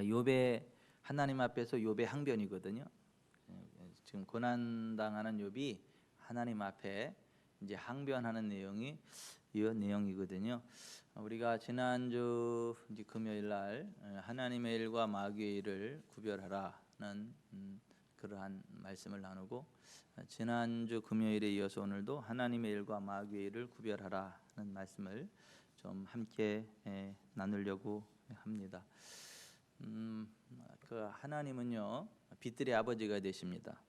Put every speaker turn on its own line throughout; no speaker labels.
욥의 하나님 앞에서 욥의 항변이거든요. 지금 고난 당하는 욥이 하나님 앞에 이제 항변하는 내용이 이 내용이거든요. 우리가 지난주 이제 금요일 날 하나님의 일과 마귀의 일을 구별하라는 그러한 말씀을 나누고, 지난주 금요일에 이어서 오늘도 하나님의 일과 마귀의 일을 구별하라는 말씀을 좀 함께 나누려고 합니다. 그 하나님은요, 빛들의 아버지가 되십니다.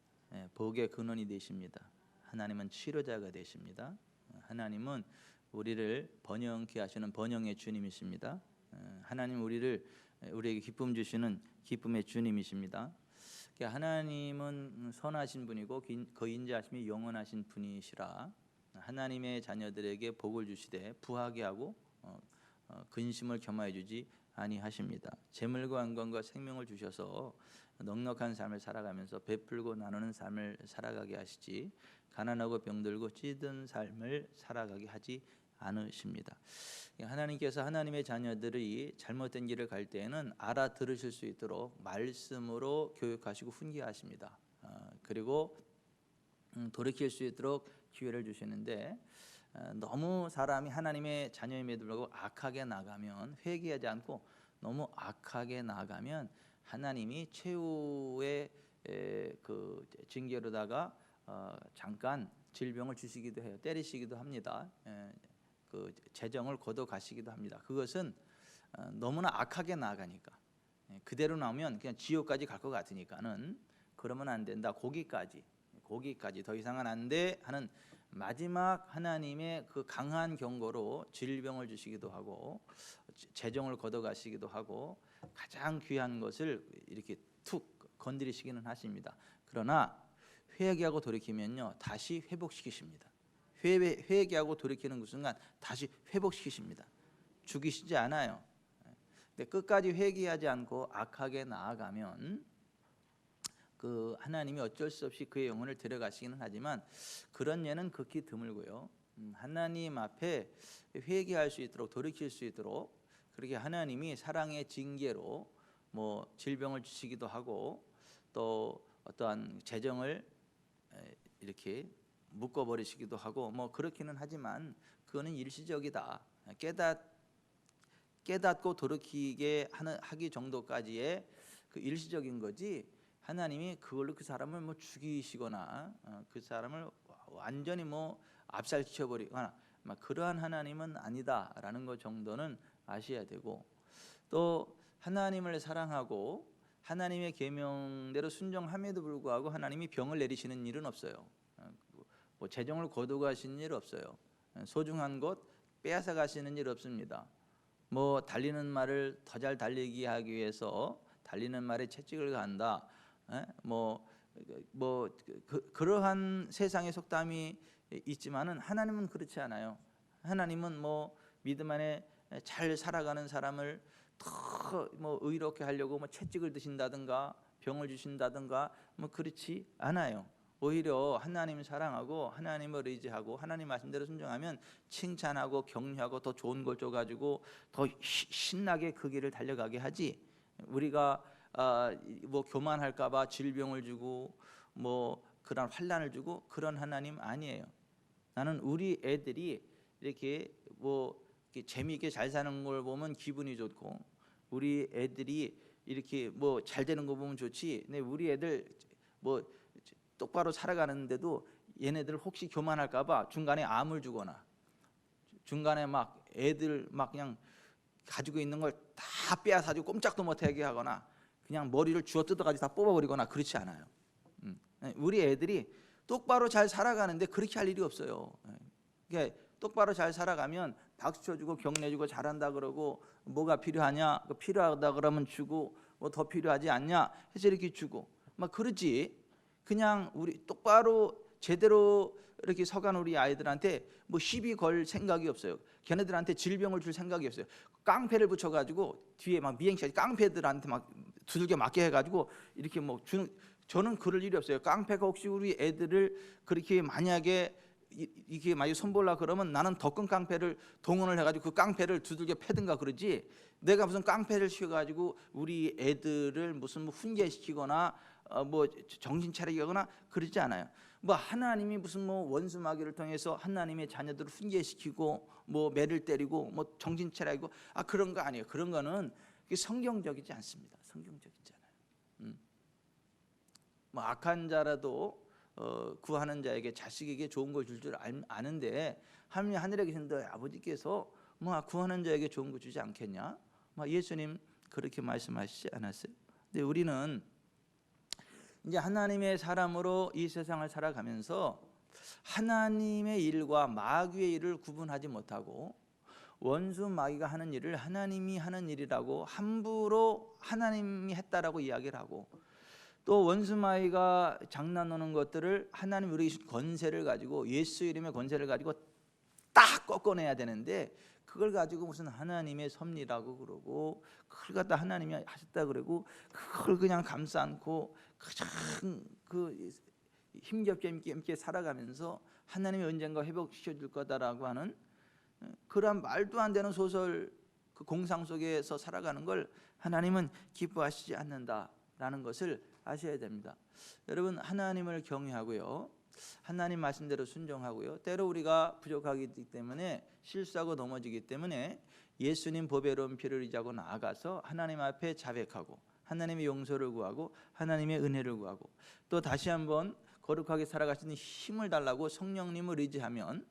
복의 근원이 되십니다. 하나님은 치료자가 되십니다. 하나님은 우리를 번영케 하시는 번영의 주님이십니다. 하나님 우리에게 기쁨 주시는 기쁨의 주님이십니다. 하나님은 선하신 분이고 그 인자하심이 영원하신 분이시라 하나님의 자녀들에게 복을 주시되 부하게 하고 근심을 겸하여 주지 아니하십니다. 재물과 안건과 생명을 주셔서 넉넉한 삶을 살아가면서 베풀고 나누는 삶을 살아가게 하시지 가난하고 병들고 찌든 삶을 살아가게 하지 않으십니다. 하나님께서 하나님의 자녀들이 잘못된 길을 갈 때에는 알아들으실 수 있도록 말씀으로 교육하시고 훈계하십니다. 그리고 돌이킬 수 있도록 기회를 주시는데, 너무 사람이 하나님의 자녀임에도 불구하고 악하게 나가면, 회개하지 않고 너무 악하게 나가면 하나님이 최후의 그 징계로다가 잠깐 질병을 주시기도 해요. 때리시기도 합니다. 그 재정을 거둬 가시기도 합니다. 그것은 너무나 악하게 나아가니까, 그대로 나오면 그냥 지옥까지 갈 것 같으니까는 그러면 안 된다. 거기까지 더 이상은 안 돼 하는 마지막 하나님의 그 강한 경고로 질병을 주시기도 하고 재정을 거둬 가시기도 하고 가장 귀한 것을 이렇게 툭 건드리시기는 하십니다. 그러나 회개하고 돌이키면요, 다시 회복시키십니다. 회개하고 돌이키는 그 순간 다시 회복시키십니다. 죽이시지 않아요. 근데 끝까지 회개하지 않고 악하게 나아가면 그 하나님이 어쩔 수 없이 그의 영혼을 데려가시기는 하지만 그런 예는 극히 드물고요. 하나님 앞에 회개할 수 있도록 돌이킬 수 있도록 그렇게 하나님이 사랑의 징계로 뭐 질병을 주시기도 하고 또 어떠한 재정을 이렇게 묶어버리시기도 하고 뭐 그렇기는 하지만 그거는 일시적이다. 깨닫고 돌이키게 하기 정도까지의 그 일시적인 거지, 하나님이 그걸로 그 사람을 뭐 죽이시거나 그 사람을 완전히 뭐 압살시켜버리거나 그러한 하나님은 아니다라는 것 정도는 아셔야 되고, 또 하나님을 사랑하고 하나님의 계명대로 순종함에도 불구하고 하나님이 병을 내리시는 일은 없어요. 뭐 재정을 거둬가시는 일 없어요. 소중한 것 빼앗아 가시는 일 없습니다. 뭐 달리는 말을 더 잘 달리게 하기 위해서 달리는 말에 채찍을 간다. 그러한 세상의 속담이 있지만은 하나님은 그렇지 않아요. 하나님은 뭐 믿음 안에 잘 살아가는 사람을 더 뭐 의롭게 하려고 뭐 채찍을 드신다든가 병을 주신다든가 뭐 그렇지 않아요. 오히려 하나님 사랑하고 하나님을 의지하고 하나님 말씀대로 순종하면 칭찬하고 격려하고 더 좋은 걸 줘가지고 더 신나게 그 길을 달려가게 하지, 우리가 뭐 교만할까봐 질병을 주고 뭐 그런 환난을 주고 그런 하나님 아니에요. 나는 우리 애들이 이렇게 뭐 이렇게 재미있게 잘 사는 걸 보면 기분이 좋고 우리 애들이 이렇게 뭐 잘 되는 거 보면 좋지. 근데 우리 애들 뭐 똑바로 살아가는데도 얘네들 혹시 교만할까봐 중간에 암을 주거나 중간에 막 애들 막 그냥 가지고 있는 걸 다 빼앗아주고 꼼짝도 못하게 하거나 그냥 머리를 주워 뜯어가지고 다 뽑아버리거나 그렇지 않아요. 우리 애들이 똑바로 잘 살아가는데 그렇게 할 일이 없어요. 그러니까 똑바로 잘 살아가면 박수 쳐주고 격려주고 잘한다 그러고 뭐가 필요하냐, 필요하다 그러면 주고 뭐 더 필요하지 않냐 해서 이렇게 주고 막 그러지. 그냥 우리 똑바로 제대로 이렇게 서간 우리 아이들한테 뭐 시비 걸 생각이 없어요. 걔네들한테 질병을 줄 생각이 없어요. 깡패를 붙여가지고 뒤에 막 미행시 깡패들한테 막 두들겨 맞게 해가지고 이렇게 뭐 주는, 저는 그럴 일이 없어요. 깡패가 혹시 우리 애들을 그렇게 만약에 이게 만약 손볼라 그러면 나는 더 큰 깡패를 동원을 해가지고 그 깡패를 두들겨 패든가 그러지. 내가 무슨 깡패를 씌워가지고 우리 애들을 무슨 뭐 훈계시키거나 뭐 정신 차리게 하거나 그러지 않아요. 뭐 하나님이 무슨 뭐 원수 마귀를 통해서 하나님의 자녀들을 훈계시키고 뭐 매를 때리고 뭐 정신 차리고 그런 거 아니에요. 그런 거는 성경적이지 않습니다. 성경적이지 않아요. 뭐 악한 자라도 구하는 자에게 자식에게 좋은 걸 줄 아는데 하늘에 계신 너희 아버지께서 뭐 구하는 자에게 좋은 거 주지 않겠냐? 뭐 예수님 그렇게 말씀하시지 않았어요? 근데 우리는 이제 하나님의 사람으로 이 세상을 살아가면서 하나님의 일과 마귀의 일을 구분하지 못하고 원수 마귀가 하는 일을 하나님이 하는 일이라고 함부로 하나님이 했다라고 이야기를 하고, 또 원수 마귀가 장난하는 것들을 하나님 우리에게 주신 권세를 가지고 예수 이름의 권세를 가지고 딱 꺾어내야 되는데 그걸 가지고 무슨 하나님의 섭리라고 그러고 그걸 갖다 하나님이 하셨다 그러고 그걸 그냥 감싸 안고 그냥 그 힘겹게 함께 살아가면서 하나님이 언젠가 회복시켜 줄 거다라고 하는 그러한 말도 안 되는 소설 그 공상 속에서 살아가는 걸 하나님은 기뻐하시지 않는다라는 것을 아셔야 됩니다. 여러분, 하나님을 경외하고요, 하나님 말씀대로 순종하고요, 때로 우리가 부족하기 때문에 실수하고 넘어지기 때문에 예수님 보배로운 피를 의지하고 나아가서 하나님 앞에 자백하고 하나님의 용서를 구하고 하나님의 은혜를 구하고 또 다시 한번 거룩하게 살아갈 수 있는 힘을 달라고 성령님을 의지하면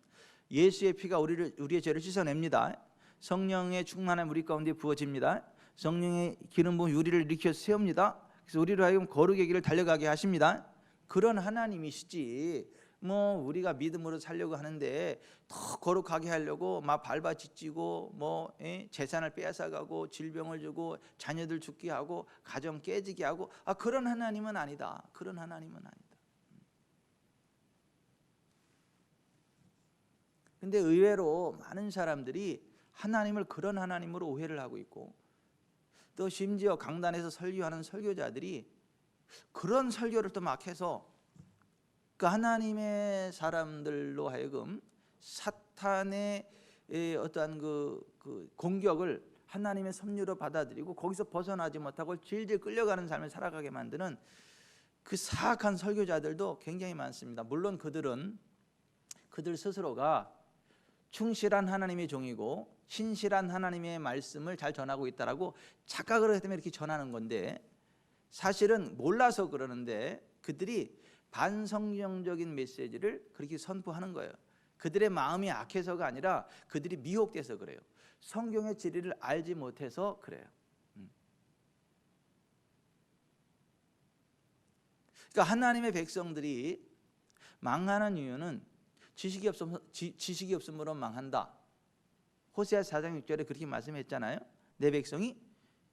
예수의 피가 우리의 죄를 씻어냅니다. 성령의 충만함 우리 가운데 부어집니다. 성령의 기름 부음 우리를 일으켜 세웁니다. 그래서 우리로 하여금 거룩의 길을 달려가게 하십니다. 그런 하나님이시지 뭐 우리가 믿음으로 살려고 하는데 더 거룩하게 하려고 막 밟아 지치고 뭐 재산을 빼앗아가고 질병을 주고 자녀들 죽게 하고 가정 깨지게 하고 그런 하나님은 아니다. 그런 하나님은 아니다. 근데 의외로 많은 사람들이 하나님을 그런 하나님으로 오해를 하고 있고, 또 심지어 강단에서 설교하는 설교자들이 그런 설교를 또 막 해서 그 하나님의 사람들로 하여금 사탄의 어떠한 그 공격을 하나님의 섭리로 받아들이고 거기서 벗어나지 못하고 질질 끌려가는 삶을 살아가게 만드는 그 사악한 설교자들도 굉장히 많습니다. 물론 그들 스스로가 충실한 하나님의 종이고 신실한 하나님의 말씀을 잘 전하고 있다라고 착각을 했기 때문에 이렇게 전하는 건데, 사실은 몰라서 그러는데 그들이 반성경적인 메시지를 그렇게 선포하는 거예요. 그들의 마음이 악해서가 아니라 그들이 미혹돼서 그래요. 성경의 진리를 알지 못해서 그래요. 그러니까 하나님의 백성들이 망하는 이유는 지식이 없음으로 망한다. 호세아 4장 6절에 그렇게 말씀했잖아요. 내 백성이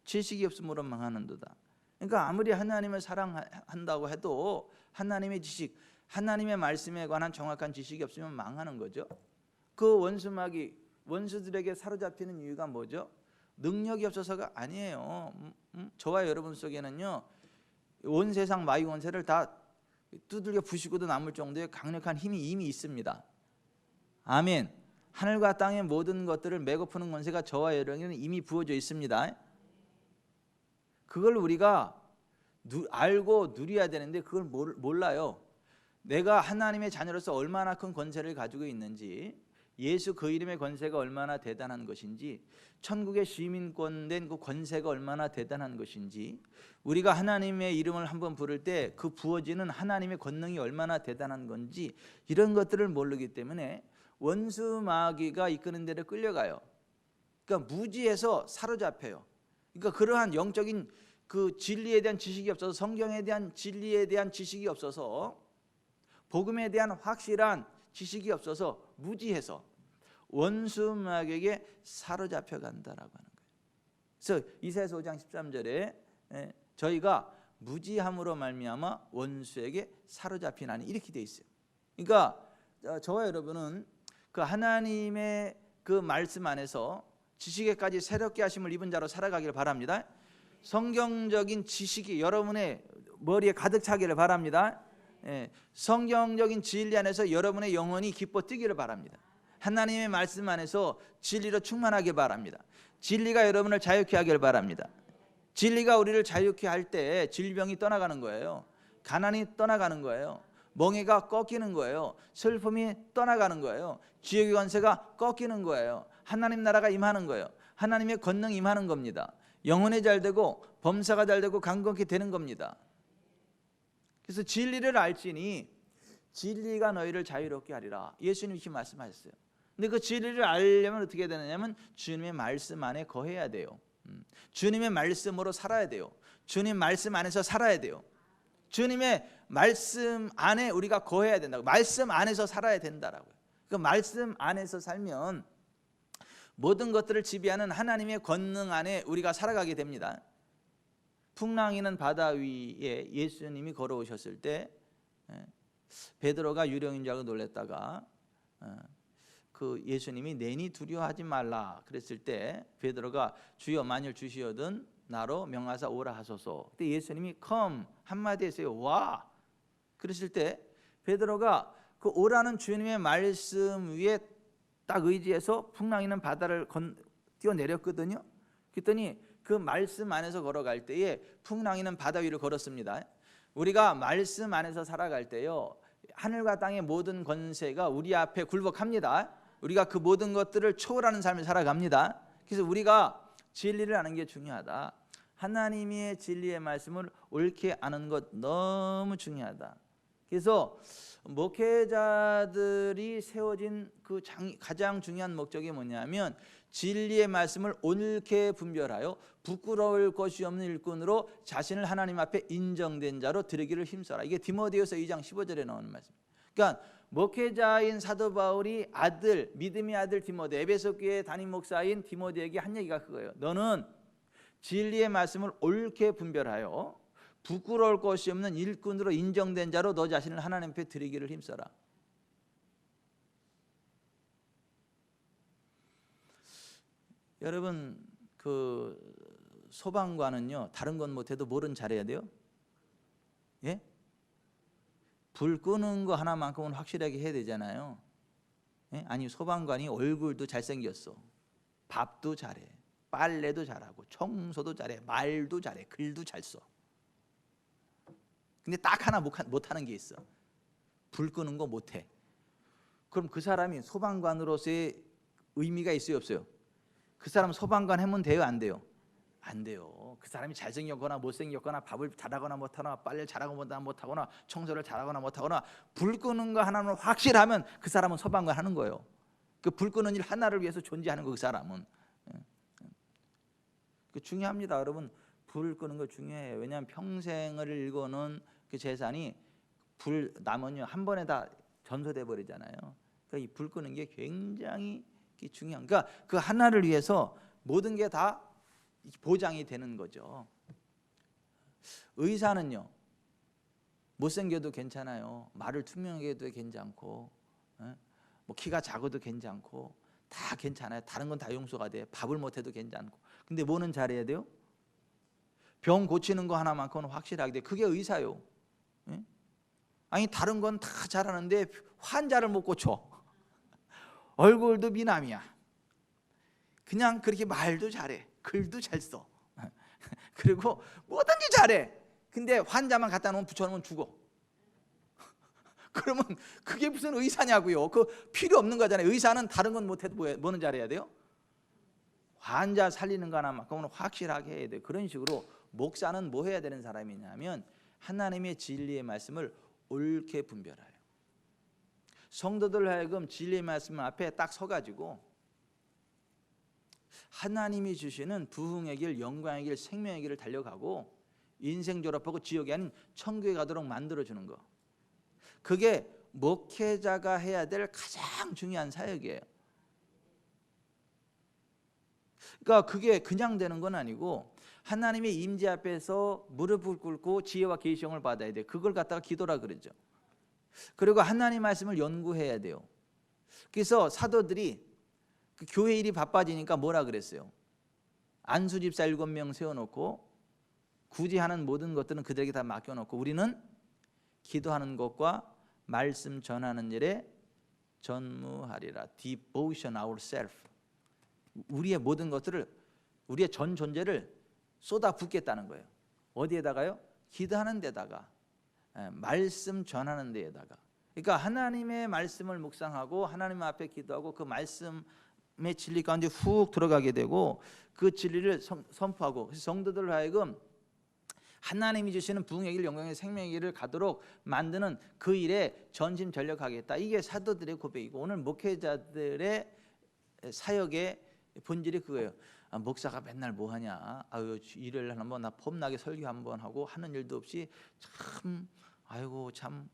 지식이 없음으로 망하는도다. 그러니까 아무리 하나님을 사랑한다고 해도 하나님의 지식, 하나님의 말씀에 관한 정확한 지식이 없으면 망하는 거죠. 그 원수들에게 사로잡히는 이유가 뭐죠? 능력이 없어서가 아니에요. 저와 여러분 속에는요, 온 세상 마귀 원세를 다 두들겨 부시고도 남을 정도의 강력한 힘이 이미 있습니다. 아멘. 하늘과 땅의 모든 것들을 메고 푸는 권세가 저와 여러분에게는 이미 부어져 있습니다. 그걸 우리가 알고 누려야 되는데 그걸 몰라요. 내가 하나님의 자녀로서 얼마나 큰 권세를 가지고 있는지, 예수 그 이름의 권세가 얼마나 대단한 것인지, 천국의 시민권 된 그 권세가 얼마나 대단한 것인지, 우리가 하나님의 이름을 한번 부를 때 그 부어지는 하나님의 권능이 얼마나 대단한 건지, 이런 것들을 모르기 때문에 원수 마귀가 이끄는 데를 끌려가요. 그러니까 무지해서 사로잡혀요. 그러니까 그러한 영적인 그 진리에 대한 지식이 없어서, 성경에 대한 진리에 대한 지식이 없어서, 복음에 대한 확실한 지식이 없어서 무지해서 원수 마귀에게 사로잡혀 간다라고 하는 거예요. 그래서 이사야서 5장 13절에 저희가 무지함으로 말미암아 원수에게 사로잡히나니 이렇게 돼 있어요. 그러니까 저와 여러분은 그 하나님의 그 말씀 안에서 지식에까지 새롭게 하심을 입은 자로 살아가기를 바랍니다. 성경적인 지식이 여러분의 머리에 가득 차기를 바랍니다. 성경적인 진리 안에서 여러분의 영혼이 기뻐 뛰기를 바랍니다. 하나님의 말씀 안에서 진리로 충만하길 바랍니다. 진리가 여러분을 자유케 하길 바랍니다. 진리가 우리를 자유케 할 때 질병이 떠나가는 거예요. 가난이 떠나가는 거예요. 멍해가 꺾이는 거예요. 슬픔이 떠나가는 거예요. 지옥의 권세가 꺾이는 거예요. 하나님 나라가 임하는 거예요. 하나님의 권능이 임하는 겁니다. 영혼이 잘 되고 범사가 잘 되고 강건케 되는 겁니다. 그래서 진리를 알지니 진리가 너희를 자유롭게 하리라. 예수님이 이렇게 말씀하셨어요. 근데 그 진리를 알려면 어떻게 되느냐면 주님의 말씀 안에 거해야 돼요. 주님의 말씀으로 살아야 돼요. 주님 말씀 안에서 살아야 돼요. 주님의 말씀 안에 우리가 거해야 된다고. 말씀 안에서 살아야 된다라고요. 그 말씀 안에서 살면 모든 것들을 지배하는 하나님의 권능 안에 우리가 살아가게 됩니다. 풍랑이는 바다 위에 예수님이 걸어오셨을 때 베드로가 유령인 줄 알고 놀랐다가 그 예수님이 내니 두려워하지 말라 그랬을 때 베드로가 주여 만일 주시거든 나로 명하사 오라 하소서. 그때 예수님이 come 한마디 했어요. 와. 그랬을 때 베드로가 그 오라는 주님의 말씀 위에 딱 의지해서 풍랑이는 바다를 뛰어내렸거든요. 그랬더니 그 말씀 안에서 걸어갈 때에 풍랑이는 바다 위를 걸었습니다. 우리가 말씀 안에서 살아갈 때요 하늘과 땅의 모든 권세가 우리 앞에 굴복합니다. 우리가 그 모든 것들을 초월하는 삶을 살아갑니다. 그래서 우리가 진리를 아는 게 중요하다. 하나님의 진리의 말씀을 옳게 아는 것 너무 중요하다. 그래서 목회자들이 세워진 그 가장 중요한 목적이 뭐냐면 진리의 말씀을 옳게 분별하여 부끄러울 것이 없는 일꾼으로 자신을 하나님 앞에 인정된 자로 드리기를 힘써라. 이게 디모데후서 2장 15절에 나오는 말씀. 그러니까 목회자인 사도 바울이 아들, 믿음의 아들 디모데, 에베소 교회 담임 목사인 디모데에게 한 얘기가 그거예요. 너는 진리의 말씀을 옳게 분별하여 부끄러울 것이 없는 일꾼으로 인정된 자로 너 자신을 하나님 앞에 드리기를 힘써라. 여러분 그 소방관은요 다른 건 못해도 뭐는 잘해야 돼요? 예? 불 끄는 거 하나만큼은 확실하게 해야 되잖아요. 예? 아니 소방관이 얼굴도 잘생겼어. 밥도 잘해. 빨래도 잘하고 청소도 잘해. 말도 잘해. 글도 잘 써. 근데 딱 하나 못하는 게 있어. 불 끄는 거 못해. 그럼 그 사람이 소방관으로서의 의미가 있어요 없어요? 그 사람 소방관 하면 돼요 안 돼요? 안 돼요. 그 사람이 잘생겼거나 못생겼거나 밥을 잘하거나 못하거나 빨래를 잘하거나 못하거나 청소를 잘하거나 못하거나 불 끄는 거 하나는 확실하면 그 사람은 소방관 하는 거예요. 그 불 끄는 일 하나를 위해서 존재하는 거 그 사람은. 그 중요합니다 여러분. 불 끄는 거 중요해요. 왜냐하면 평생을 일궈놓은 그 재산이 불 나면요 한 번에 다 전소돼 버리잖아요. 그러니까 이 불 끄는 게 굉장히 중요한. 그러니까 그 하나를 위해서 모든 게 다 보장이 되는 거죠. 의사는요 못생겨도 괜찮아요. 말을 투명하게 해도 괜찮고 뭐 키가 작아도 괜찮고 다 괜찮아요. 다른 건 다 용서가 돼. 밥을 못해도 괜찮고. 근데 뭐는 잘해야 돼요? 병 고치는 거 하나만큼은 확실하게 돼. 그게 의사요. 아니 다른 건 다 잘하는데 환자를 못 고쳐. 얼굴도 미남이야. 그냥 그렇게 말도 잘해. 글도 잘 써. 그리고 뭐든지 잘해. 근데 환자만 갖다 놓으면 붙여놓으면 죽어. 그러면 그게 무슨 의사냐고요. 그 필요 없는 거잖아요. 의사는 다른 건 못해도 뭐는 잘해야 돼요? 환자 살리는 거 하나만큼은 확실하게 해야 돼요. 그런 식으로 목사는 뭐 해야 되는 사람이냐면 하나님의 진리의 말씀을 옳게 분별해요. 성도들 하여금 진리의 말씀 앞에 딱 서가지고 하나님이 주시는 부흥의 길, 영광의 길, 생명의 길을 달려가고 인생 졸업하고 지옥이 아닌 천국에 가도록 만들어주는 거. 그게 목회자가 해야 될 가장 중요한 사역이에요. 그러니까 그게 그냥 되는 건 아니고 하나님의 임재 앞에서 무릎을 꿇고 지혜와 계시형을 받아야 돼요. 그걸 갖다가 기도라 그러죠. 그리고 하나님 말씀을 연구해야 돼요. 그래서 사도들이 그 교회 일이 바빠지니까 뭐라 그랬어요? 안수 집사 7명 세워놓고 굳이 하는 모든 것들은 그들에게 다 맡겨놓고 우리는 기도하는 것과 말씀 전하는 일에 전무하리라. Devotion ourselves. 우리의 모든 것들을, 우리의 전 존재를 쏟아붓겠다는 거예요. 어디에다가요? 기도하는 데다가, 말씀 전하는 데에다가. 그러니까 하나님의 말씀을 묵상하고 하나님 앞에 기도하고 그 말씀의 진리 가운데 훅 들어가게 되고 그 진리를 선포하고, 그래서 성도들 하여금 하나님이 주시는 부흥의 길, 영광의 생명의 길을 가도록 만드는 그 일에 전심전력하겠다. 이게 사도들의 고백이고, 오늘 목회자들의 사역의 본질이 그거예요. 목사가 맨날 뭐 하냐, 일요일 날 한번 나 폼나게 설교 한번 하고 하는 일도 없이 참 아이고 참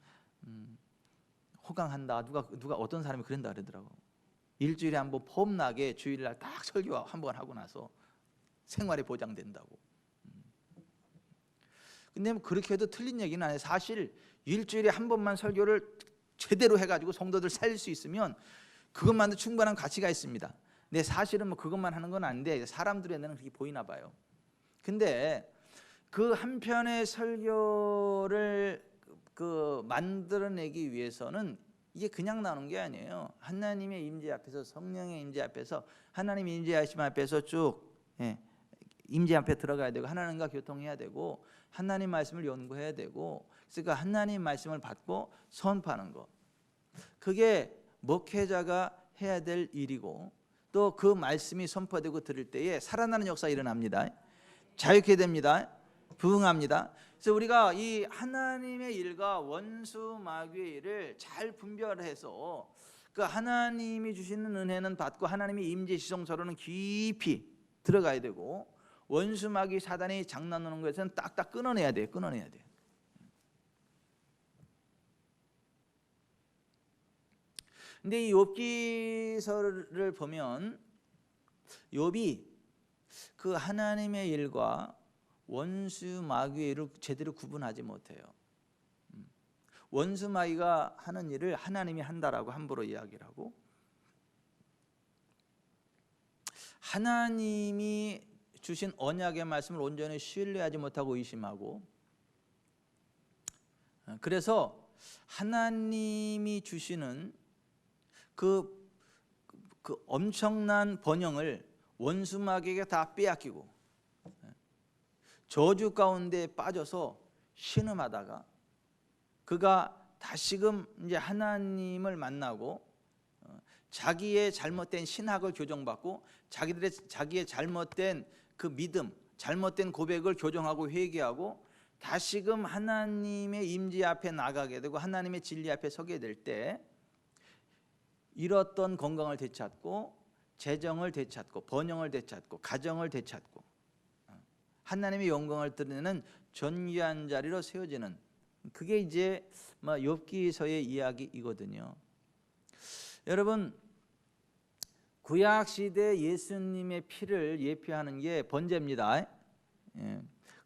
호강한다. 누가 어떤 사람이 그런다 그러더라고. 일주일에 한번 폼나게 주일날 딱 설교 한번 하고 나서 생활이 보장된다고. 근데 뭐 그렇게 해도 틀린 얘기는 아니에요. 사실 일주일에 한 번만 설교를 제대로 해가지고 성도들 살릴 수 있으면 그것만도 충분한 가치가 있습니다. 근데 사실은 뭐 그것만 하는 건 아닌데 사람들의 눈에는 그렇게 보이나 봐요. 근데 그 한 편의 설교를 만들어내기 위해서는 이게 그냥 나오는 게 아니에요. 하나님의 임재 앞에서, 성령의 임재 앞에서, 하나님의 임재하심 앞에서 쭉 임재 앞에 들어가야 되고, 하나님과 교통해야 되고, 하나님 말씀을 연구해야 되고, 그러니까 하나님 말씀을 받고 선포하는 것, 그게 목회자가 해야 될 일이고, 또 그 말씀이 선포되고 들을 때에 살아나는 역사가 일어납니다. 자유케 됩니다. 부흥합니다. 그래서 우리가 이 하나님의 일과 원수 마귀의 일을 잘 분별해서 그 하나님이 주시는 은혜는 받고 하나님의 임재 지성소로는 깊이 들어가야 되고, 원수 마귀 사단이 장난하는 것에서는 딱딱 끊어내야 돼요. 끊어내야 돼요. 근데 이 욥기서를 보면 욥이 그 하나님의 일과 원수 마귀의 일을 제대로 구분하지 못해요. 원수 마귀가 하는 일을 하나님이 한다라고 함부로 이야기를 하고, 하나님이 주신 언약의 말씀을 온전히 신뢰하지 못하고 의심하고, 그래서 하나님이 주시는 그 엄청난 번영을 원수 마귀에게 다 빼앗기고 저주 가운데 빠져서 신음하다가 그가 다시금 이제 하나님을 만나고 자기의 잘못된 신학을 교정받고 자기의 잘못된 그 믿음, 잘못된 고백을 교정하고 회개하고 다시금 하나님의 임재 앞에 나가게 되고 하나님의 진리 앞에 서게 될 때 잃었던 건강을 되찾고 재정을 되찾고 번영을 되찾고 가정을 되찾고 하나님의 영광을 드러내는 존귀한 자리로 세워지는, 그게 이제 욥기서의 이야기이거든요. 여러분, 구약 시대 예수님의 피를 예표하는 게 번제입니다.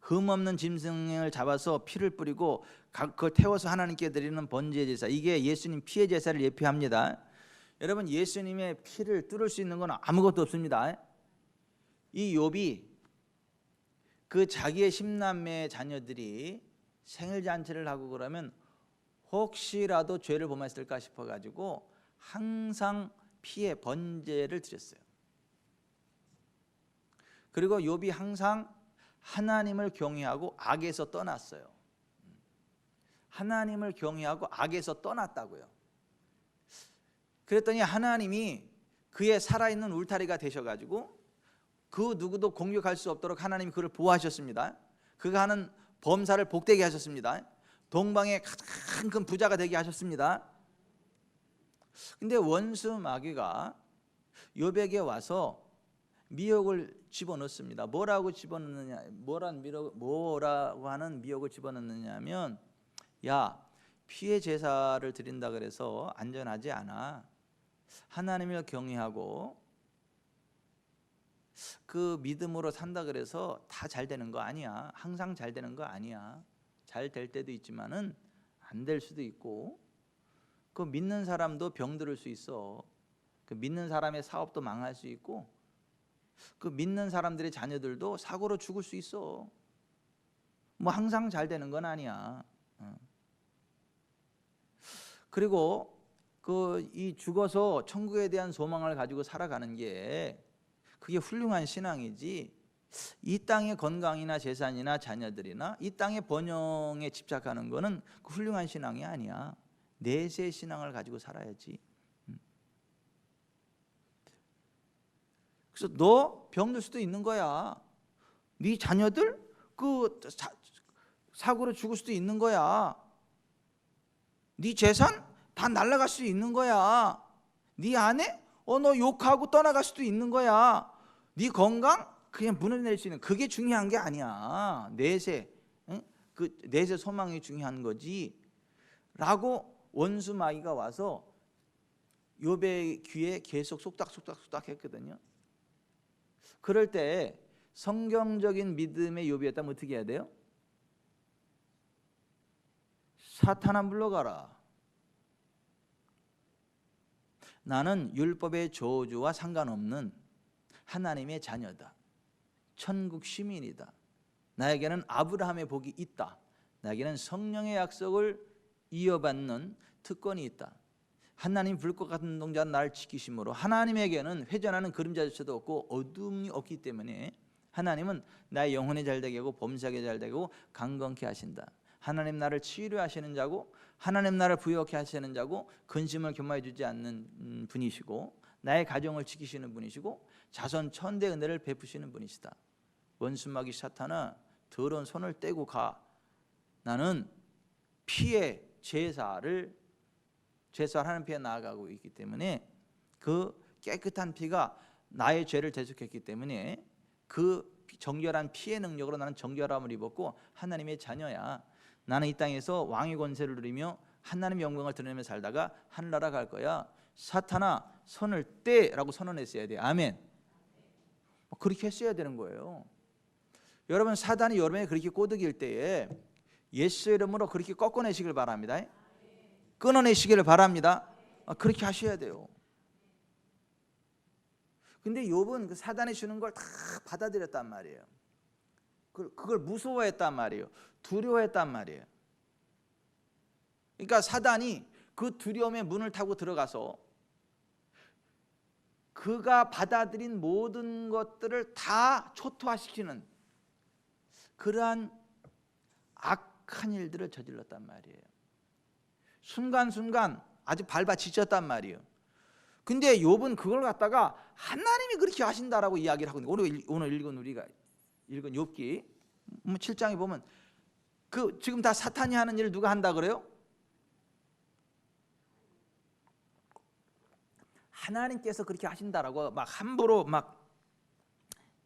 흠없는 짐승을 잡아서 피를 뿌리고 그걸 태워서 하나님께 드리는 번제 제사, 이게 예수님 피의 제사를 예표합니다. 여러분, 예수님의 피를 뚫을 수 있는 건 아무것도 없습니다. 이 욥이 그 자기의 10남매 자녀들이 생일 잔치를 하고 그러면 혹시라도 죄를 범했을까 싶어가지고 항상 피의 번제를 드렸어요. 그리고 욥이 항상 하나님을 경외하고 악에서 떠났어요. 하나님을 경외하고 악에서 떠났다고요. 그랬더니 하나님이 그의 살아있는 울타리가 되셔가지고 그 누구도 공격할 수 없도록 하나님이 그를 보호하셨습니다. 그가 하는 범사를 복되게 하셨습니다. 동방의 가장 큰 부자가 되게 하셨습니다. 근데 원수 마귀가 욥에게 와서 미혹을 집어넣습니다. 뭐라고 집어넣느냐? 뭐라고 하는 미혹을 집어넣느냐면, 야, 피의 제사를 드린다 그래서 안전하지 않아. 하나님을 경외하고 그 믿음으로 산다 그래서 다 잘 되는 거 아니야. 항상 잘 되는 거 아니야. 잘 될 때도 있지만은 안 될 수도 있고, 그 믿는 사람도 병들을 수 있어. 그 믿는 사람의 사업도 망할 수 있고, 그 믿는 사람들의 자녀들도 사고로 죽을 수 있어. 뭐 항상 잘 되는 건 아니야. 그리고 이 죽어서 천국에 대한 소망을 가지고 살아가는 게 그게 훌륭한 신앙이지, 이 땅의 건강이나 재산이나 자녀들이나 이 땅의 번영에 집착하는 거는 그 훌륭한 신앙이 아니야. 내세 신앙을 가지고 살아야지. 그래서 너 병들 수도 있는 거야. 네 자녀들 사고로 죽을 수도 있는 거야. 네 재산 다 날아갈 수도 있는 거야. 네 아내 너 욕하고 떠나갈 수도 있는 거야. 네 건강 그냥 무너낼 수 있는, 그게 중요한 게 아니야. 내세, 응? 그 내세 소망이 중요한 거지 라고 원수 마귀가 와서 욥의 귀에 계속 속닥속닥 했거든요. 그럴 때 성경적인 믿음의 욥이었다면 어떻게 해야 돼요? 사탄아 물러가라. 나는 율법의 저주와 상관없는 하나님의 자녀다. 천국 시민이다. 나에게는 아브라함의 복이 있다. 나에게는 성령의 약속을 이어받는 특권이 있다. 하나님 불꽃 같은 동자는 나를 지키심으로 하나님에게는 회전하는 그림자조차도 없고 어둠이 없기 때문에 하나님은 나의 영혼이 잘되게 하고 범사하게 잘되게 하고 강건케 하신다. 하나님 나를 치유하시는 자고 하나님 나를 부유하게 하시는 자고 근심을 겸하여 주지 않는 분이시고 나의 가정을 지키시는 분이시고 자손 천대 은혜를 베푸시는 분이시다. 원수마귀 사탄아 더러운 손을 떼고 가. 나는 피의 제사를 하는 피에 나아가고 있기 때문에 그 깨끗한 피가 나의 죄를 대속했기 때문에 그 정결한 피의 능력으로 나는 정결함을 입었고 하나님의 자녀야. 나는 이 땅에서 왕의 권세를 누리며 하나님의 영광을 드러내며 살다가 하늘나라 갈 거야. 사탄아 손을 떼라고 선언했어야 돼. 아멘. 그렇게 했어야 되는 거예요. 여러분 사단이 여러분에게 그렇게 꼬드길 때에 예수 이름으로 그렇게 꺾어내시길 바랍니다. 끊어내시기를 바랍니다. 그렇게 하셔야 돼요. 근데 욥은 그 사단이 주는 걸 다 받아들였단 말이에요. 그걸 무서워했단 말이에요. 두려워했단 말이에요. 그러니까 사단이 그 두려움의 문을 타고 들어가서 그가 받아들인 모든 것들을 다 초토화시키는 그러한 악한 일들을 저질렀단 말이에요. 순간순간 아주 밟아 지쳤단 말이에요. 근데 욥은 그걸 갖다가 하나님이 그렇게 하신다라고 이야기를 하거든요. 오늘 우리가 읽은 욥기 7장에 보면 지금 다 사탄이 하는 일을 누가 한다 그래요? 하나님께서 그렇게 하신다라고 막 함부로 막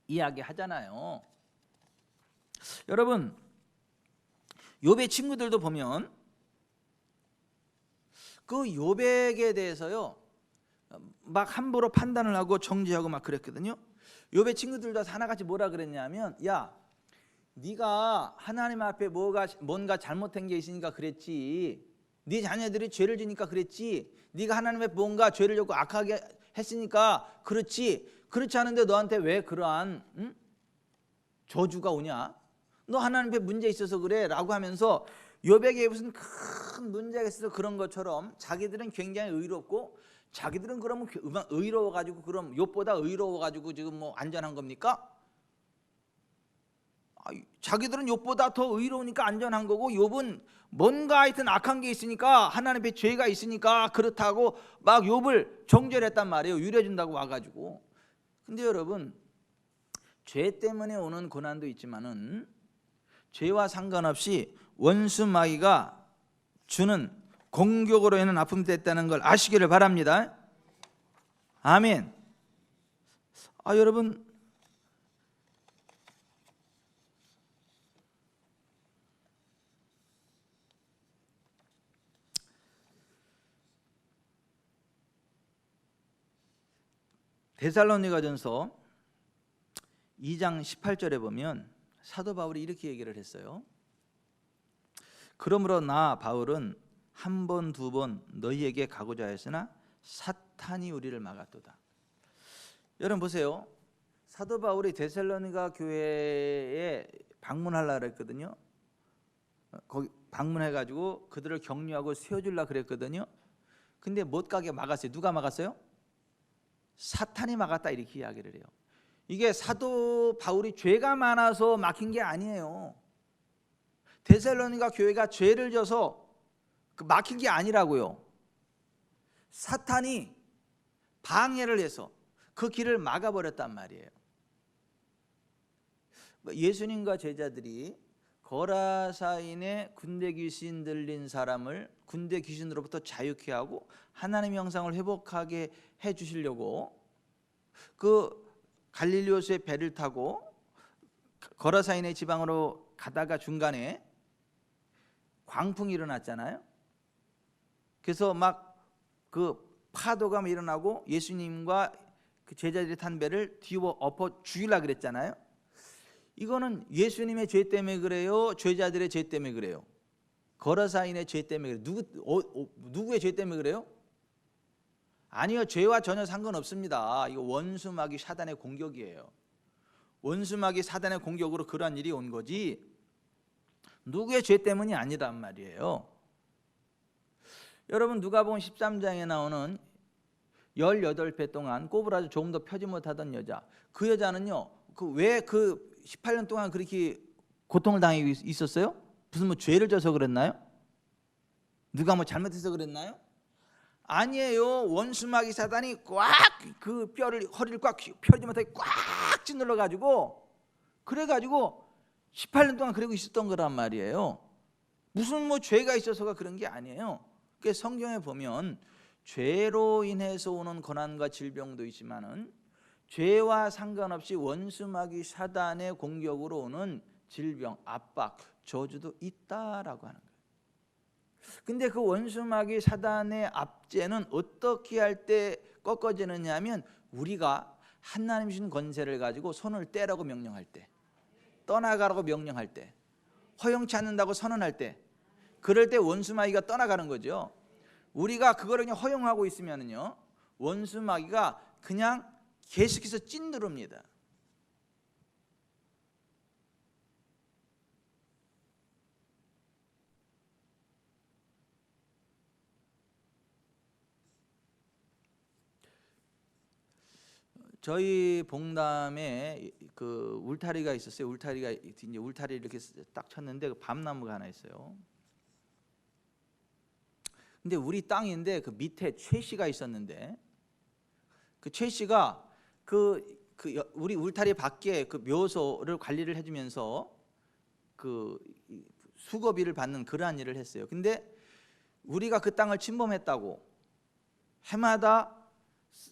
이야기하잖아요. 여러분 욥의 친구들도 보면 그 욥에게 대해서요 막 함부로 판단을 하고 정죄하고 막 그랬거든요. 욥의 친구들도 하나같이 뭐라 그랬냐면, 야 네가 하나님 앞에 뭔가 잘못한 게 있으니까 그랬지. 네 자녀들이 죄를 지니까 그랬지. 네가 하나님 앞에 뭔가 죄를 짓고 악하게 했으니까 그렇지. 그렇지 않은데 너한테 왜 그러한 저주가 오냐? 너 하나님 앞에 문제 있어서 그래 라고 하면서 욥에게 무슨 큰 문제가 있어서 그런 것처럼 자기들은 굉장히 의롭고 자기들은 그러면 의로워가지고 그럼 욥보다 의로워가지고 지금 뭐 안전한 겁니까? 자기들은 욥보다 더 의로우니까 안전한 거고 욥은 뭔가 하여튼 악한 게 있으니까 하나님 앞에 죄가 있으니까 그렇다고 막 욥을 정죄했단 말이에요. 유래준다고 와가지고. 근데 여러분 죄 때문에 오는 고난도 있지만은 죄와 상관없이 원수 마귀가 주는 공격으로 인한 아픔이 됐다는 걸 아시기를 바랍니다. 아멘. 여러분 데살로니가전서 2장 18절에 보면 사도 바울이 이렇게 얘기를 했어요. 그러므로 나 바울은 한 번, 두 번 너희에게 가고자 했으나 사탄이 우리를 막았도다. 여러분 보세요. 사도 바울이 데살로니가 교회에 방문하려고 했거든요. 거기 방문해가지고 그들을 격려하고 세워주려고 그랬거든요. 근데 못 가게 막았어요. 누가 막았어요? 사탄이 막았다 이렇게 이야기를 해요. 이게 사도 바울이 죄가 많아서 막힌 게 아니에요. 데살로니가 교회가 죄를 져서 막힌 게 아니라고요. 사탄이 방해를 해서 그 길을 막아버렸단 말이에요. 예수님과 제자들이 거라사인의 군대 귀신 들린 사람을 군대 귀신으로부터 자유케 하고 하나님의 형상을 회복하게 해 주시려고 그 갈릴리 호수의 배를 타고 거라사인의 지방으로 가다가 중간에 광풍이 일어났잖아요. 그래서 막 그 파도가 일어나고 예수님과 그 제자들이 탄 배를 뒤집어 엎어 죽이려고 그랬잖아요. 이거는 예수님의 죄 때문에 그래요? 죄자들의 죄 때문에 그래요? 거라사인의 죄 때문에 그래요? 누구의 죄 때문에 그래요? 아니요, 죄와 전혀 상관없습니다. 이거 원수마귀 사단의 공격이에요. 원수마귀 사단의 공격으로 그러한 일이 온 거지 누구의 죄 때문이 아니란 말이에요. 여러분 누가복음 13장에 나오는 18배 동안 꼬부라져 조금 더 펴지 못하던 여자, 그 여자는요 왜 그 18년 동안 그렇게 고통을 당하고 있었어요? 무슨 뭐 죄를 져서 그랬나요? 누가 뭐 잘못해서 그랬나요? 아니에요. 원수마귀 사단이 꽉 그 뼈를 허리를 꽉 펴지 못하게 꽉 찌눌러 가지고 그래가지고 18년 동안 그러고 있었던 거란 말이에요. 무슨 뭐 죄가 있어서가 그런 게 아니에요. 그 성경에 보면 죄로 인해서 오는 고난과 질병도 있지만은 죄와 상관없이 원수마귀 사단의 공격으로 오는 질병, 압박, 저주도 있다라고 하는 거예요. 근데 그 원수마귀 사단의 압제는 어떻게 할 때 꺾어지느냐 하면 우리가 하나님 주신 권세를 가지고 손을 떼라고 명령할 때, 떠나가라고 명령할 때, 허용치 않는다고 선언할 때, 그럴 때 원수마귀가 떠나가는 거죠. 우리가 그거를 그냥 허용하고 있으면은요 원수마귀가 그냥 계속해서 찐누릅니다. 저희 봉담에 그 울타리가 있었어요. 울타리가 이제 울타리 이렇게 딱 쳤는데 그 밤나무가 하나 있어요. 근데 우리 땅인데 그 밑에 최 씨가 있었는데 그 최 씨가 우리 울타리 밖에 그 묘소를 관리를 해주면서 그 수거비를 받는 그러한 일을 했어요. 근데 우리가 그 땅을 침범했다고 해마다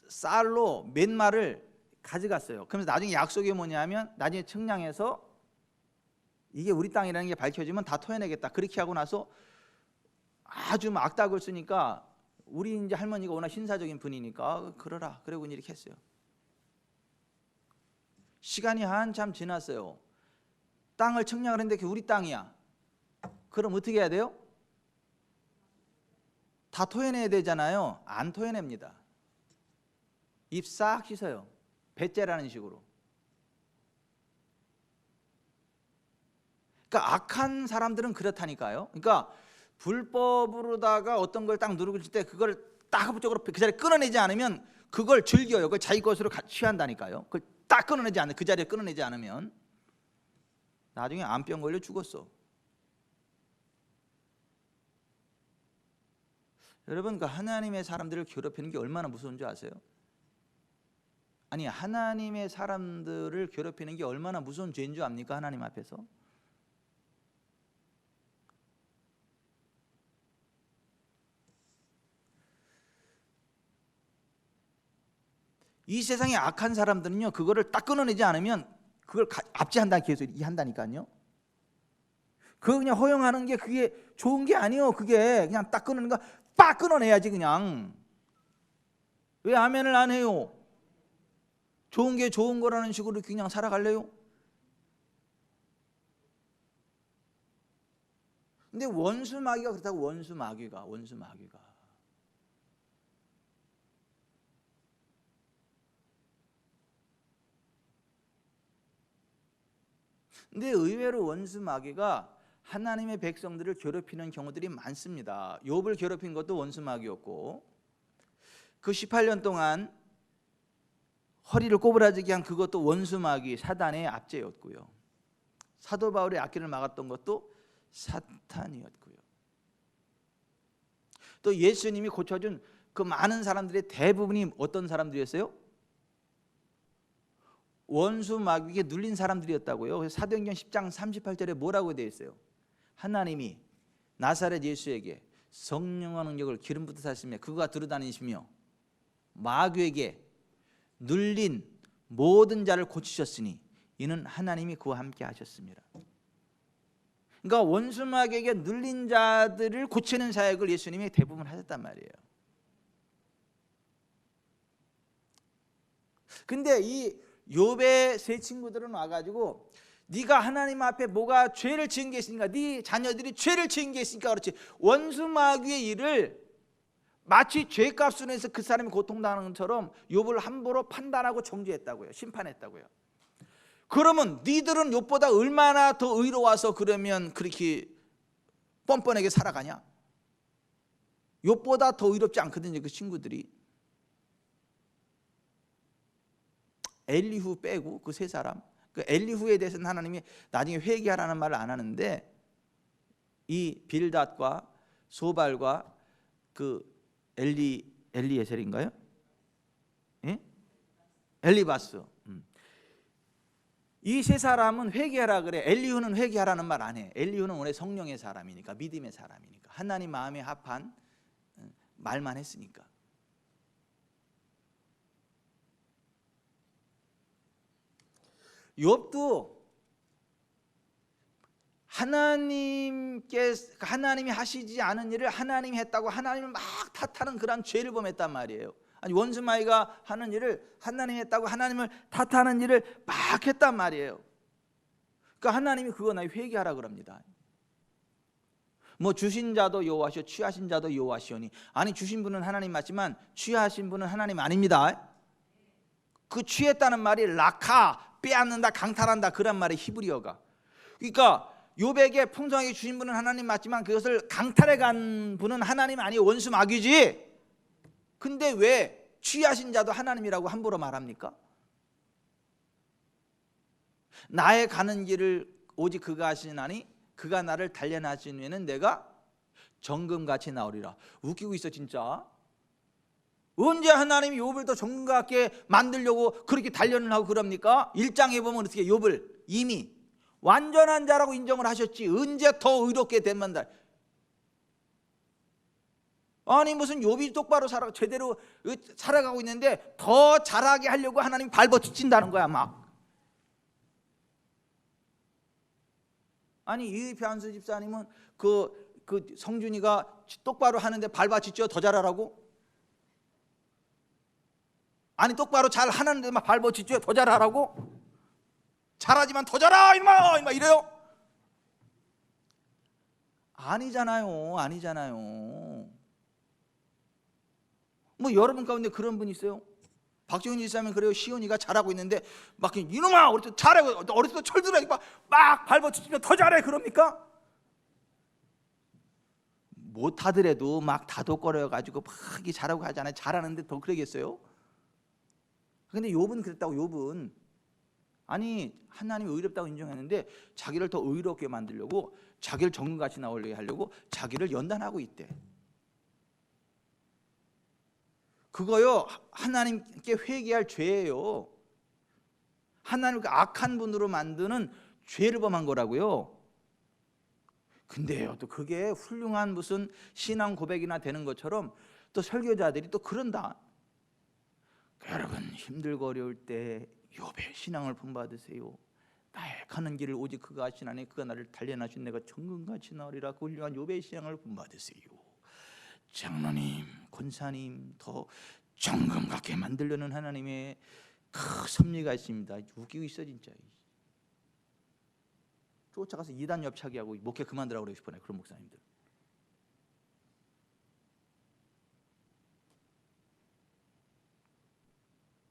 쌀로 몇 마를 가져갔어요. 그러면서 나중에 약속이 뭐냐면 나중에 측량해서 이게 우리 땅이라는 게 밝혀지면 다 토해내겠다. 그렇게 하고 나서 아주 막 악닥을 쓰니까 우리 이제 할머니가 워낙 신사적인 분이니까 그러라. 그러고 이렇게 했어요. 시간이 한참 지났어요. 땅을 측량을 했는데 그게 우리 땅이야. 그럼 어떻게 해야 돼요? 다 토해내야 되잖아요. 안 토해냅니다. 입 싹 씻어요. 배째라는 식으로. 그러니까 악한 사람들은 그렇다니까요. 그러니까 불법으로다가 어떤 걸 딱 누르고 있을 때 그걸 딱 합법적으로 그 자리에 끊어내지 않으면 그걸 즐겨요. 그걸 자기 것으로 취한다니까요. 그걸 딱 끊어내지 않는 그 자리에 끊어내지 않으면 나중에 암병 걸려 죽었어. 여러분 그 하나님의 사람들을 괴롭히는 게 얼마나 무서운 줄 아세요? 아니 하나님의 사람들을 괴롭히는 게 얼마나 무서운 죄인 줄 압니까? 하나님 앞에서. 이 세상에 악한 사람들은요 그거를 딱 끊어내지 않으면 그걸 압제한다 계속 한다니까요. 그거 그냥 허용하는 게 그게 좋은 게 아니에요. 그게 그냥 딱 끊는 거 빡 끊어내야지 그냥. 왜 아멘을 안 해요? 좋은 게 좋은 거라는 식으로 그냥 살아갈래요? 근데 원수마귀가 그렇다고 원수마귀가 근데 의외로 원수마귀가 하나님의 백성들을 괴롭히는 경우들이 많습니다. 욥을 괴롭힌 것도 원수마귀였고, 그 18년 동안 허리를 꼬부라지게 한 그것도 원수마귀 사단의 압제였고요. 사도 바울의 앞길을 막았던 것도 사탄이었고요. 또 예수님이 고쳐준 그 많은 사람들의 대부분이 어떤 사람들이었어요? 원수마귀에게 눌린 사람들이었다고요. 그래서 사도행전 10장 38절에 뭐라고 되어 있어요? 하나님이 나사렛 예수에게 성령과 능력을 기름 붓듯 하시며 그가 두루다니시며 마귀에게 눌린 모든 자를 고치셨으니 이는 하나님이 그와 함께 하셨습니다. 그러니까 원수마귀에게 눌린 자들을 고치는 사역을 예수님이 대부분 하셨단 말이에요. 근데 이 욥의 세 친구들은 와가지고 네가 하나님 앞에 뭐가 죄를 지은 게 있으니까, 네 자녀들이 죄를 지은 게 있으니까 그렇지, 원수마귀의 일을 마치 죄값으로 해서 그 사람이 고통당하는 것처럼 욥을 함부로 판단하고 정죄했다고요. 심판했다고요. 그러면 니들은 욥보다 얼마나 더 의로워서 그러면 그렇게 뻔뻔하게 살아가냐? 욥보다 더 의롭지 않거든요, 그 친구들이. 엘리후 빼고 그 세 사람, 그 엘리후에 대해서는 하나님이 나중에 회개하라는 말을 안 하는데, 이 빌닷과 소발과 그 엘리에셀인가요? 예? 엘리바스. 이 세 사람은 회개하라 그래. 엘리후는 회개하라는 말 안 해. 엘리후는 원래 성령의 사람이니까, 믿음의 사람이니까, 하나님 마음에 합한 말만 했으니까. 욥도 하나님이 하시지 않은 일을 하나님이 했다고 하나님을 막 탓하는 그런 죄를 범했단 말이에요. 아니, 원수마귀가 하는 일을 하나님이 했다고 하나님을 탓하는 일을 막 했단 말이에요. 그러니까 하나님이 그거 나 회개하라 그럽니다. 뭐 주신 자도 여호와시오 취하신 자도 여호와시오니, 아니 주신 분은 하나님 맞지만 취하신 분은 하나님 아닙니다. 그 취했다는 말이 라카, 빼앗는다, 강탈한다, 그런 말이 히브리어가. 그러니까 욥에게 풍성하게 주신 분은 하나님 맞지만 그것을 강탈해 간 분은 하나님 아니에요. 원수 마귀지. 근데 왜 취하신 자도 하나님이라고 함부로 말합니까? 나의 가는 길을 오직 그가 하시나니 그가 나를 단련하신 후에는 내가 정금같이 나오리라. 웃기고 있어 진짜. 언제 하나님이 욥을 더 정금같게 만들려고 그렇게 단련을 하고 그럽니까? 1장에 보면 어떻게 욥을 이미 완전한 자라고 인정을 하셨지, 언제 더 의롭게 된만다. 아니 무슨 욥이 똑바로 제대로 살아가고 있는데 더 잘하게 하려고 하나님이 발버둥친다는 거야 막. 아니 이회한수 집사님은 그 성준이가 똑바로 하는데 발버둥쳐 더 잘하라고? 아니 똑바로 잘 하는데 막 발버둥쳐 더 잘하라고? 잘하지만 더 잘하 이마 이래요? 아니잖아요. 뭐 여러분 가운데 그런 분 있어요? 박정희 집사님 그래요. 시온이가 잘하고 있는데 막 이놈아 어렸을 때 잘해, 어렸을 때 철들어 막 발버둥치면 더 잘해 그럽니까? 못하더라도 막 다독거려 가지고 막 잘하고 하잖아요. 잘하는데 더 그러겠어요? 근데 욥은 그랬다고. 욥은 아니 하나님이 의롭다고 인정했는데 자기를 더 의롭게 만들려고, 자기를 정금같이 나오려고 하려고 자기를 연단하고 있대. 그거요 하나님께 회개할 죄예요. 하나님을 악한 분으로 만드는 죄를 범한 거라고요. 근데요 또 그게 훌륭한 무슨 신앙 고백이나 되는 것처럼 또 설교자들이 또 그런다. 여러분 힘들고 어려울 때 욥의 신앙을 본받으세요. 나의 가는 길을 오직 그가 하시나니 그가 나를 단련하신 내가 정금같이 나으리라. 그 훌륭한 욥의 신앙을 본받으세요. 장로님, 권사님, 더 정금 같게 만들려는 하나님의 그 섭리가 있습니다. 웃기고 있어 진짜. 쫓아가서 이단 옆차기하고 목회 그만두라고 그러고 싶어요. 그런 목사님들.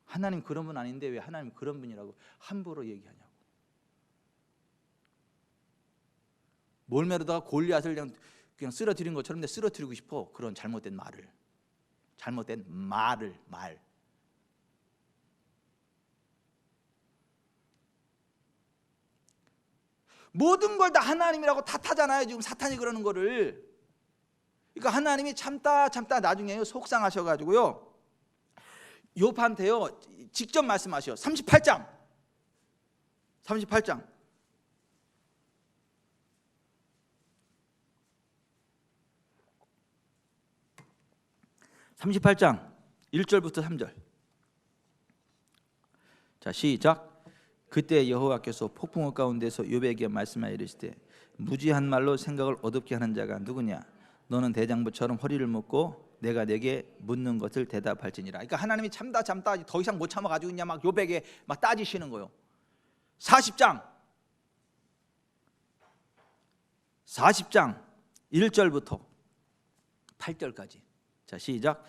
하나님 그런 분 아닌데 왜 하나님 그런 분이라고 함부로 얘기하냐고. 몰매로다가 골리앗을 그냥 쓰러뜨린 것처럼 내 쓰러뜨리고 싶어. 그런 잘못된 말을. 말. 모든 걸 다 하나님이라고 탓하잖아요. 지금 사탄이 그러는 거를. 그러니까 하나님이 참다 나중에 속상하셔가지고요, 욥한테요 직접 말씀하셔요. 38장 1절부터 3절. 자, 시작. 그때 여호와께서 폭풍우 가운데서 욥에게 말씀하여 이르시되 무지한 말로 생각을 어둡게 하는 자가 누구냐? 너는 대장부처럼 허리를 묶고 내가 내게 묻는 것을 대답할지니라. 그러니까 하나님이 참다 더 이상 못 참아가지고 그냥 막 욥에게 막 따지시는 거예요. 40장 1절부터 8절까지. 자, 시작.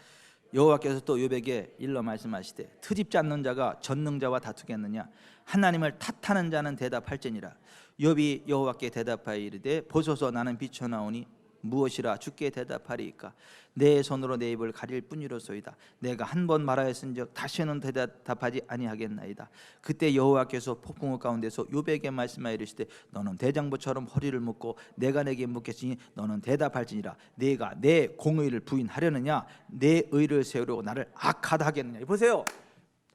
여호와께서 또 욥에게 일러 말씀하시되 트집 잡는 자가 전능자와 다투겠느냐? 하나님을 탓하는 자는 대답할지니라. 욥이 여호와께 대답하여 이르되 보소서, 나는 비쳐나오니 무엇이라 주께 대답하리이까? 내 손으로 내 입을 가릴 뿐이로소이다. 내가 한 번 말하였은즉 다시는 대답하지 아니하겠나이다. 그때 여호와께서 폭풍우 가운데서 욥에게 말씀하여 이르시되 너는 대장부처럼 허리를 묶고 내가 내게 묻겠으니 너는 대답할지니라. 내가 내 공의를 부인하려느냐? 내 의를 세우려고 나를 악하다 하겠느냐? 보세요.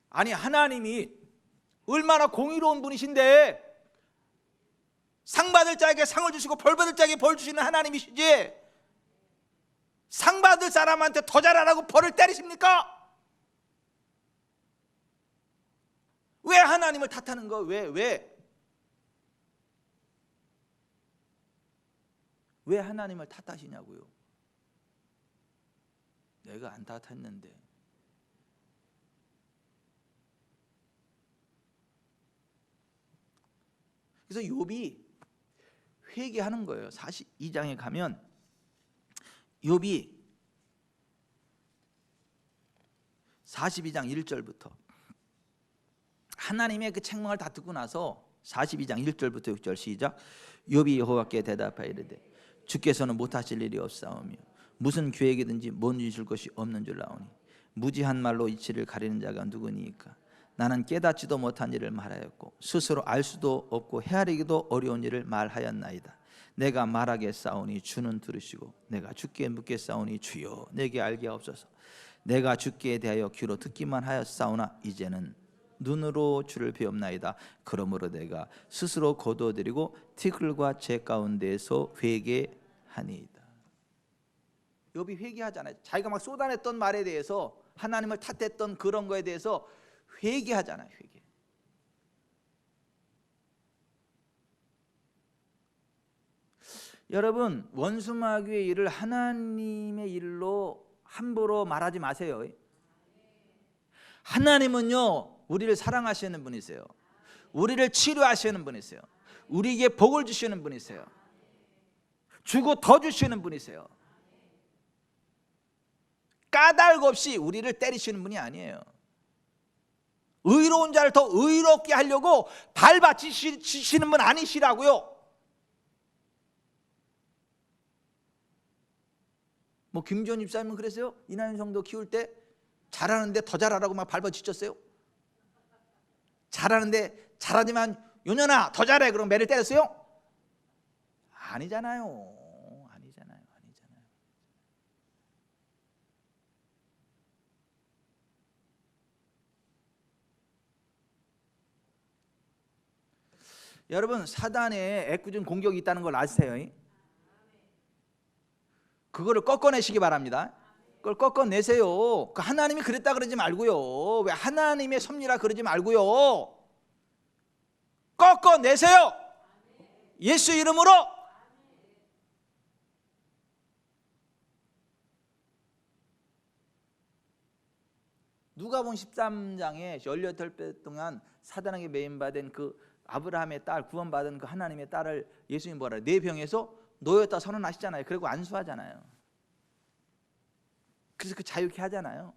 아니, 하나님이 얼마나 공의로운 분이신데 상 받을 자에게 상을 주시고 벌 받을 자에게 벌 주시는 하나님이시지, 상 받을 사람한테 더 잘하라고 벌을 때리십니까? 왜 하나님을 탓하는 거? 왜 하나님을 탓하시냐고요? 내가 안 탓했는데. 그래서 욥이 회개하는 거예요. 42장에 가면 욥이 42장 1절부터 하나님의 그 책망을 다 듣고 나서 42장 1절부터 6절 시작. 욥이 여호와께 대답하여 이르되 주께서는 못하실 일이 없사오며 무슨 계획이든지 못 이루실 것이 없는 줄 아오니 무지한 말로 이치를 가리는 자가 누구니까? 나는 깨닫지도 못한 일을 말하였고 스스로 알 수도 없고 헤아리기도 어려운 일을 말하였나이다. 내가 말하겠사오니 주는 들으시고 내가 주께 묻겠사오니 주여 내게 알게 하옵소서. 내가 주께 대하여 귀로 듣기만 하였사오나 이제는 눈으로 주를 배옵나이다. 그러므로 내가 스스로 거두어드리고 티끌과 재 가운데에서 회개하니이다. 욥이 회개하잖아요. 자기가 막 쏟아냈던 말에 대해서, 하나님을 탓했던 그런 거에 대해서 회개하잖아요. 회개. 여러분, 원수마귀의 일을 하나님의 일로 함부로 말하지 마세요. 하나님은요, 우리를 사랑하시는 분이세요. 우리를 치료하시는 분이세요. 우리에게 복을 주시는 분이세요. 주고 더 주시는 분이세요. 까닭 없이 우리를 때리시는 분이 아니에요. 의로운 자를 더 의롭게 하려고 발받치시는 분 아니시라고요. 뭐 김지원 집사님은 그랬어요? 이난희 성도 키울 때 잘하는데 더 잘하라고 막 발버치셨어요? 잘하는데 잘하지만 요년아 더 잘해 그럼 매를 때렸어요? 아니잖아요. 여러분, 사단의 애꿎은 공격이 있다는 걸 아세요? 그거를 꺾어내시기 바랍니다. 그걸 꺾어내세요. 하나님이 그랬다 그러지 말고요. 왜 하나님의 섭리라 그러지 말고요. 꺾어내세요. 예수 이름으로. 누가복음 13장에 18배 동안 사단에게 매인받은 그 아브라함의 딸, 구원받은 그 하나님의 딸을 예수님이 뭐라, 내 병에서 놓였다 선언하시잖아요. 그리고 안수하잖아요. 그래서 그 자유케 하잖아요.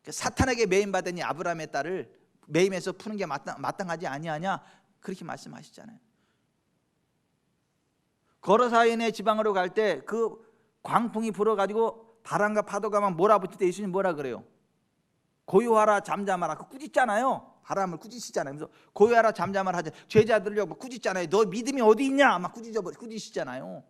사탄에게 매인받은 이 아브라함의 딸을 매임에서 푸는 게 마땅하지 아니하냐, 그렇게 말씀하시잖아요. 거라사인의 지방으로 갈 때 그 광풍이 불어가지고 바람과 파도가 막 몰아붙을 때 예수님 뭐라 그래요? 고요하라 잠잠하라. 그 꾸짖잖아요. 바람을 꾸짖시잖아요. 그래서 고요하라 잠잠하라 하자. 제자들요 막 꾸짖잖아요. 너 믿음이 어디 있냐? 막 꾸짖시잖아요.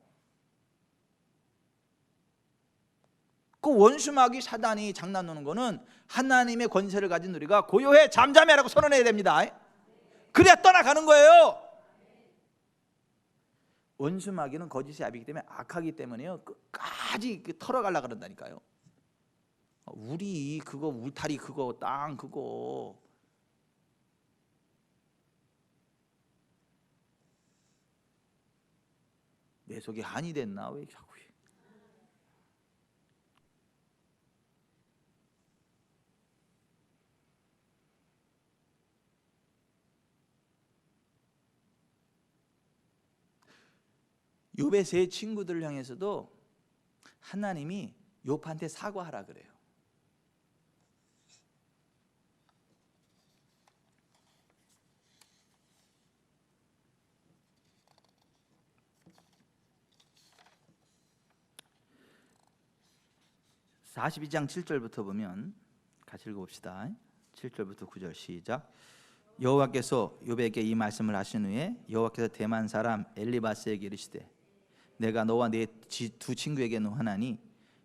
그 원수마귀 사단이 장난노는 거는 하나님의 권세를 가진 우리가 고요해 잠잠해라고 선언해야 됩니다. 그래야 떠나가는 거예요. 원수마귀는 거짓의 아비이기 때문에 악하기 때문에요. 끝까지 털어가려 그런다니까요. 우리 그거 울타리 그거 땅 그거 내 속에 한이 됐나 왜 자꾸 욥의 세 친구들을 향해서도 하나님이 욥한테 사과하라 그래요. (42장) 7절부터 보면 같이 읽어봅시다. 7절부터 9절 시작. 여호와께서 욥에게 이 말씀을 하신 후에 여호와께서 대만 사람 엘리바스에게 이르시되 내가 너와 네 두 친구에게 노하나니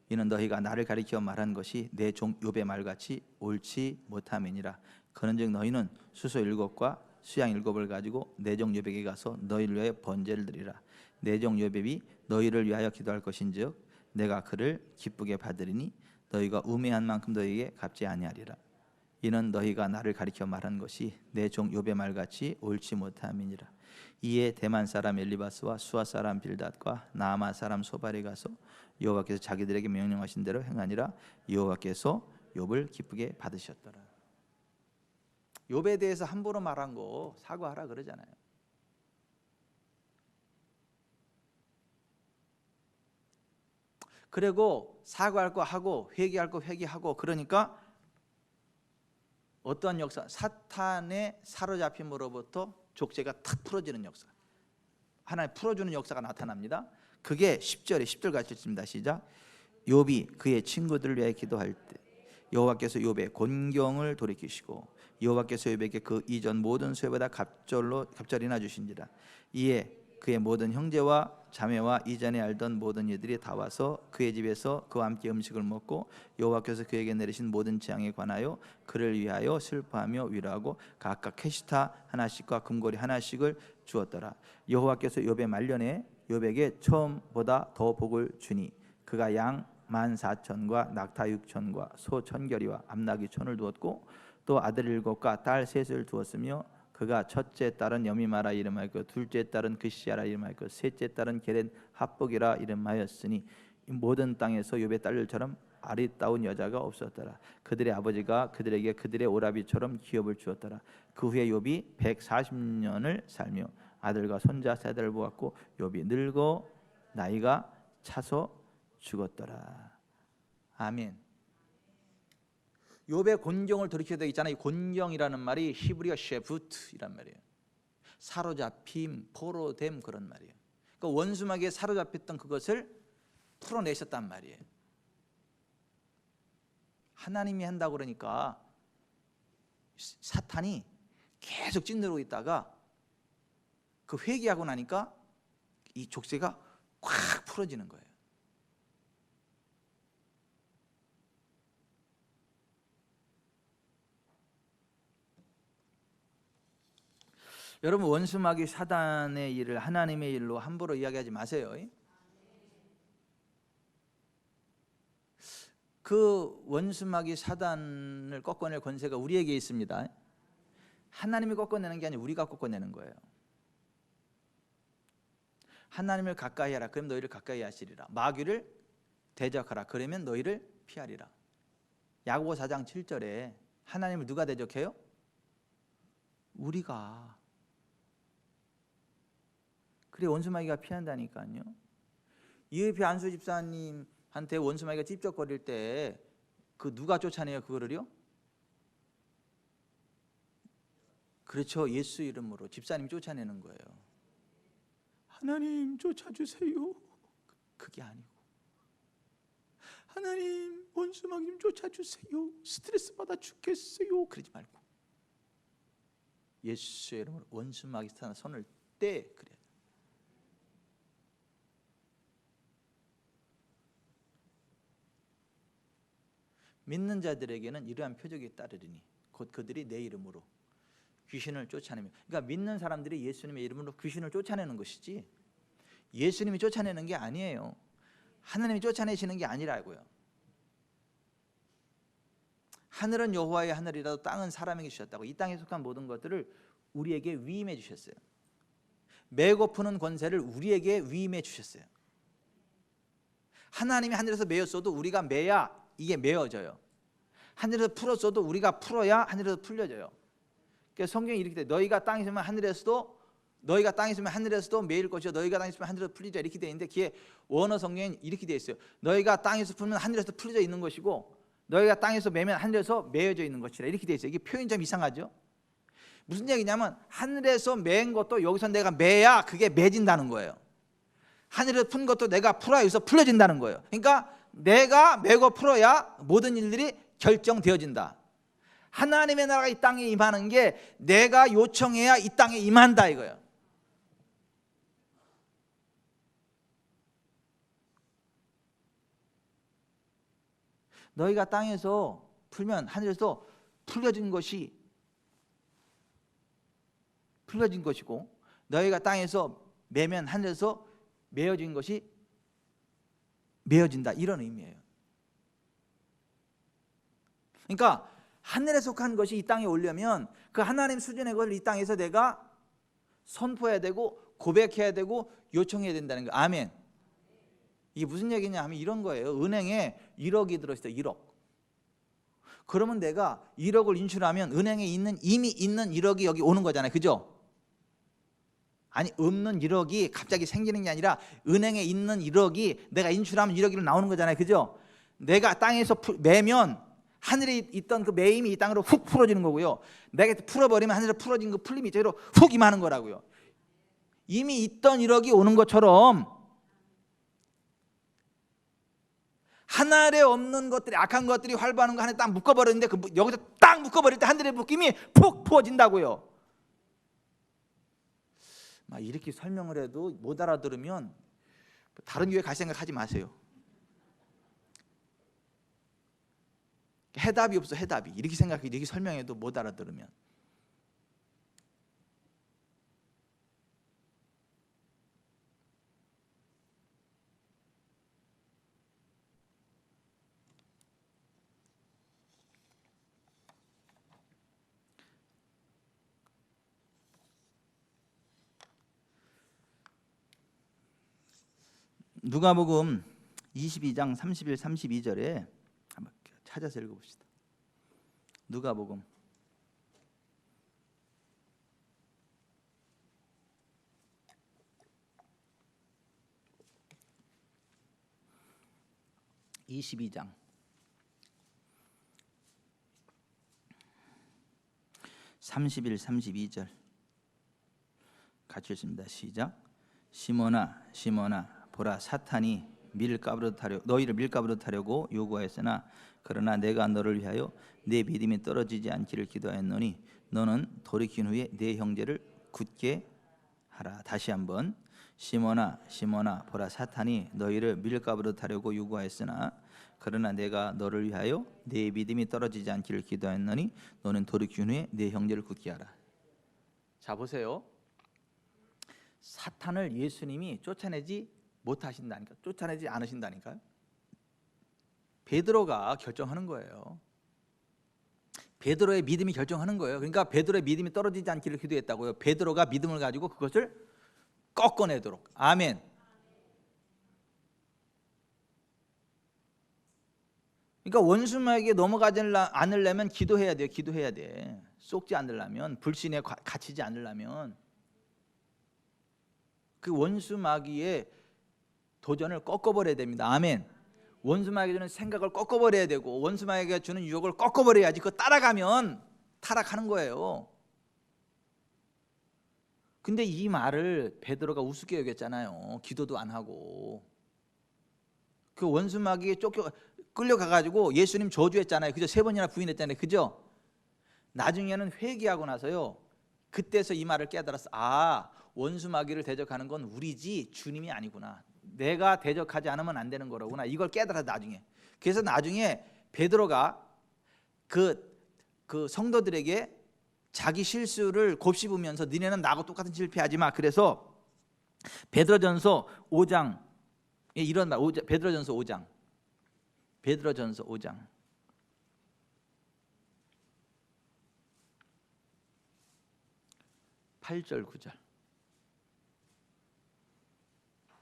이는 너희가 나를 가리켜 말한 것이 내 종 욥의 말같이 옳지 못함이니라. 그런즉 너희는 수소 7과 수양 7을 가지고 내 종 욥에게 가서 너희를 위하여 번제를 드리라. 내 종 욥이 너희를 위하여 기도할 것인즉 내가 그를 기쁘게 받으리니 너희가 우매한 만큼 너희에게 갚지 아니하리라. 이는 너희가 나를 가리켜 말한 것이 내 종 욥의 말같이 옳지 못함이니라. 이에 대만 사람 엘리바스와 수아 사람 빌닷과 나아마 사람 소발이 가서 여호와께서 자기들에게 명령하신 대로 행하니라. 여호와께서 욥을 기쁘게 받으셨더라. 욥에 대해서 함부로 말한 거 사과하라 그러잖아요. 그리고 사과할 거 하고 회개할 거 회개하고 그러니까 어떠한 역사, 사탄의 사로잡힘으로부터 족쇄가 탁 풀어지는 역사, 하나님 풀어주는 역사가 나타납니다. 그게 10절 같이 읽습니다. 시작. 욥이 그의 친구들을 위해 기도할 때 여호와께서 욥의 곤경을 돌이키시고 여호와께서 욥에게 그 이전 모든 수혜보다 갑절이나 주신지라. 이에 그의 모든 형제와 자매와 이전에 알던 모든 이들이 다 와서 그의 집에서 그와 함께 음식을 먹고 여호와께서 그에게 내리신 모든 재앙에 관하여 그를 위하여 슬퍼하며 위로하고 각각 캐시타 하나씩과 금고리 하나씩을 주었더라. 여호와께서 욥의 말년에 욥에게 처음보다 더 복을 주니 그가 양 14,000과 낙타 6,000과 소 1,000결이와 암나귀 1,000을 두었고 또 아들 7과 딸 3을 두었으며 그가 첫째 딸은 여미마라 이름하였고 둘째 딸은 그시아라 이름하였고 셋째 딸은 게렌 합복이라 이름하였으니 모든 땅에서 욥의 딸들처럼 아리따운 여자가 없었더라. 그들의 아버지가 그들에게 그들의 오라비처럼 기업을 주었더라. 그 후에 욥이 140년을 살며 아들과 손자 세대를 보았고 욥이 늙어 나이가 차서 죽었더라. 아멘. 욥의 곤경을 돌이켜야 되어 있잖아요. 이 곤경이라는 말이 히브리어 셰부트이란 말이에요. 사로잡힘, 포로됨 그런 말이에요. 그러니까 원수마귀에 사로잡혔던 그것을 풀어내셨단 말이에요. 하나님이 한다고 그러니까 사탄이 계속 찐누르고 있다가 그 회개하고 나니까 이 족쇄가 꽉 풀어지는 거예요. 여러분 원수마귀 사단의 일을 하나님의 일로 함부로 이야기하지 마세요. 그 원수마귀 사단을 꺾어낼 권세가 우리에게 있습니다. 하나님이 꺾어내는 게 아니라 우리가 꺾어내는 거예요. 하나님을 가까이 하라 그러면 너희를 가까이 하시리라. 마귀를 대적하라 그러면 너희를 피하리라. 야고보 4장 7절에 하나님을 누가 대적해요? 우리가. 그래 원수마귀가 피한다니까요. 이의피 안수 집사님한테 원수마귀가 찝쩍거릴 때 그 누가 쫓아내요 그거를요? 그렇죠. 예수 이름으로 집사님이 쫓아내는 거예요. 하나님 쫓아주세요. 그게 아니고 하나님 원수 마귀 좀 쫓아주세요. 스트레스 받아 죽겠어요. 그러지 말고 예수의 이름으로 원수 마귀 사탄 손을 떼. 그래. 믿는 자들에게는 이러한 표적이 따르리니 곧 그들이 내 이름으로 귀신을 쫓아내며. 그러니까 믿는 사람들이 예수님의 이름으로 귀신을 쫓아내는 것이지 예수님이 쫓아내는 게 아니에요. 하나님이 쫓아내시는 게 아니라고요. 하늘은 여호와의 하늘이라도 땅은 사람에게 주셨다고. 이 땅에 속한 모든 것들을 우리에게 위임해 주셨어요. 메고 푸는 권세를 우리에게 위임해 주셨어요. 하나님이 하늘에서 메었어도 우리가 메야 이게 메어져요. 하늘에서 풀었어도 우리가 풀어야 하늘에서 풀려져요. 그러니까 성경이 이렇게 돼. 너희가 땅에 있으면 하늘에서도 메일 것이요 너희가 땅에 있으면 하늘에서 풀리자 이렇게 돼 있는데 그게 원어 성경엔 이렇게 돼 있어요. 너희가 땅에서 풀면 하늘에서 풀려져 있는 것이고 너희가 땅에서 매면 하늘에서 메어져 있는 것이라 이렇게 돼 있어요. 이게 표현이 좀 이상하죠. 무슨 얘기냐면 하늘에서 매인 것도 여기서 내가 매야 그게 매진다는 거예요. 하늘에서 푼 것도 내가 풀어야 여기서 풀려진다는 거예요. 그러니까 내가 매고 풀어야 모든 일들이 결정되어진다. 하나님의 나라가 이 땅에 임하는 게 내가 요청해야 이 땅에 임한다 이거예요. 너희가 땅에서 풀면 하늘에서 풀려진 것이고 너희가 땅에서 매면 하늘에서 메어진 것이 메어진다 이런 의미예요. 그러니까 하늘에 속한 것이 이 땅에 오려면 그 하나님 수준의 것을 이 땅에서 내가 선포해야 되고 고백해야 되고 요청해야 된다는 거예요. 아멘. 이게 무슨 얘기냐 하면 이런 거예요. 은행에 1억이 들어있어요. 1억. 그러면 내가 1억을 인출하면 은행에 이미 있는 1억이 여기 오는 거잖아요. 그죠? 아니 없는 1억이 갑자기 생기는 게 아니라 은행에 있는 1억이 내가 인출하면 1억이 나오는 거잖아요. 그죠? 내가 땅에서 매면 하늘에 있던 그 매임이 이 땅으로 훅 풀어지는 거고요. 내가 풀어버리면 하늘에 풀어진 그 풀림이 이쪽으로 훅 임하는 거라고요. 이미 있던 1억이 오는 것처럼 하늘에 없는 것들이 악한 것들이 활보하는 거 하늘에 딱 묶어버렸는데 여기서 딱 묶어버릴 때 하늘의 묶임이 푹 부어진다고요. 막 이렇게 설명을 해도 못 알아들으면 다른 교회 갈 생각하지 마세요. 해답이 없어. 해답이 이렇게 생각해 이렇게 설명해도 못 알아들으면. 누가복음 22장 31, 32절에 한번 찾아서 읽어봅시다. 누가복음 22장 31, 32절 같이 읽습니다. 시작. 시몬아 시몬아 보라 사탄이 너희를 밀가부로 타려고 요구하였으나 그러나 내가 너를 위하여 내 믿음이 떨어지지 않기를 기도하였노니 너는 돌이킨 후에 내 형제를 굳게 하라. 다시 한번. 시몬아 시몬아 보라 사탄이 너희를 밀가부로 타려고 요구하였으나 그러나 내가 너를 위하여 내 믿음이 떨어지지 않기를 기도하였노니 너는 돌이킨 후에 내 형제를 굳게 하라. 자 보세요. 사탄을 예수님이 쫓아내지 못하신다니까. 쫓아내지 않으신다니까요. 베드로가 결정하는 거예요. 베드로의 믿음이 결정하는 거예요. 그러니까 베드로의 믿음이 떨어지지 않기를 기도했다고요. 베드로가 믿음을 가지고 그것을 꺾어내도록. 아멘. 그러니까 원수마에게 넘어가지 않으려면 기도해야 돼요. 기도해야 돼. 속지 않으려면, 불신에 갇히지 않으려면 그 원수 마귀의 도전을 꺾어버려야 됩니다. 아멘. 원수 마귀가 주는 생각을 꺾어버려야 되고 원수 마귀가 주는 유혹을 꺾어버려야지. 그거 따라가면 타락하는 거예요. 근데 이 말을 베드로가 우습게 여겼잖아요. 기도도 안 하고. 그 원수마귀에 끌려가가지고 예수님 저주했잖아요. 그죠? 3번이나 부인했잖아요. 그죠? 나중에는 회개하고 나서요, 그때서 이 말을 깨달았어. 아, 원수마귀를 대적하는 건 우리지 주님이 아니구나. 내가 대적하지 않으면 안 되는 거로구나. 이걸 깨달았어 나중에. 그래서 나중에 베드로가 그 성도들에게 자기 실수를 곱씹으면서 니네는 나하고 똑같은 실패하지 마. 그래서 베드로전서 5장 이런 말, 베드로전서 5장 8절 9절.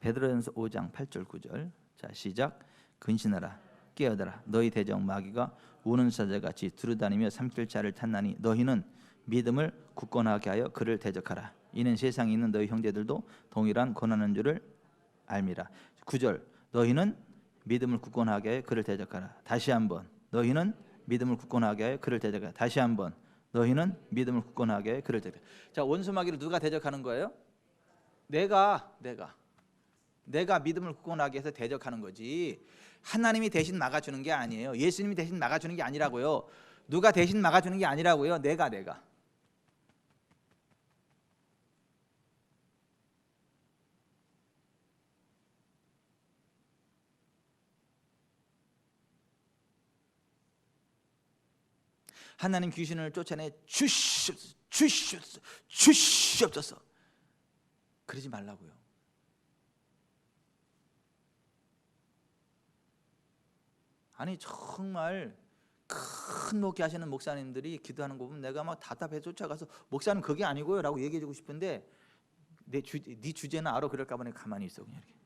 베드로전서 5장 8절 9절. 자, 시작. 근신하라, 깨어들라. 너희 대적 마귀가 우는 사자같이 두루다니며 삼킬 자를 탔나니 너희는 믿음을 굳건하게 하여 그를 대적하라. 이는 세상에 있는 너희 형제들도 동일한 고난인 줄을 알미라. 9절. 너희는 믿음을 굳건하게 하여 그를 대적하라. 다시 한번. 너희는 믿음을 굳건하게 하여 그를 대적하라. 다시 한번. 너희는 믿음을 굳건하게 하여 그를 대적하라. 자, 원수마귀를 누가 대적하는 거예요? 내가 믿음을 굳건하게 해서 대적하는 거지. 하나님이 대신 막아주는 게 아니에요. 예수님이 대신 막아주는 게 아니라고요. 누가 대신 막아주는 게 아니라고요. 내가 하나님 귀신을 쫓아내 주시옵소서. 그러지 말라고요. 아니 정말 큰 목회 하시는 목사님들이 기도하는 거 보면 내가 막 답답해 쫓아가서 목사님 그게 아니고요 라고 얘기해주고 싶은데 네 주제는 알아. 그럴까 봐 내가 가만히 있어 그냥 이렇게.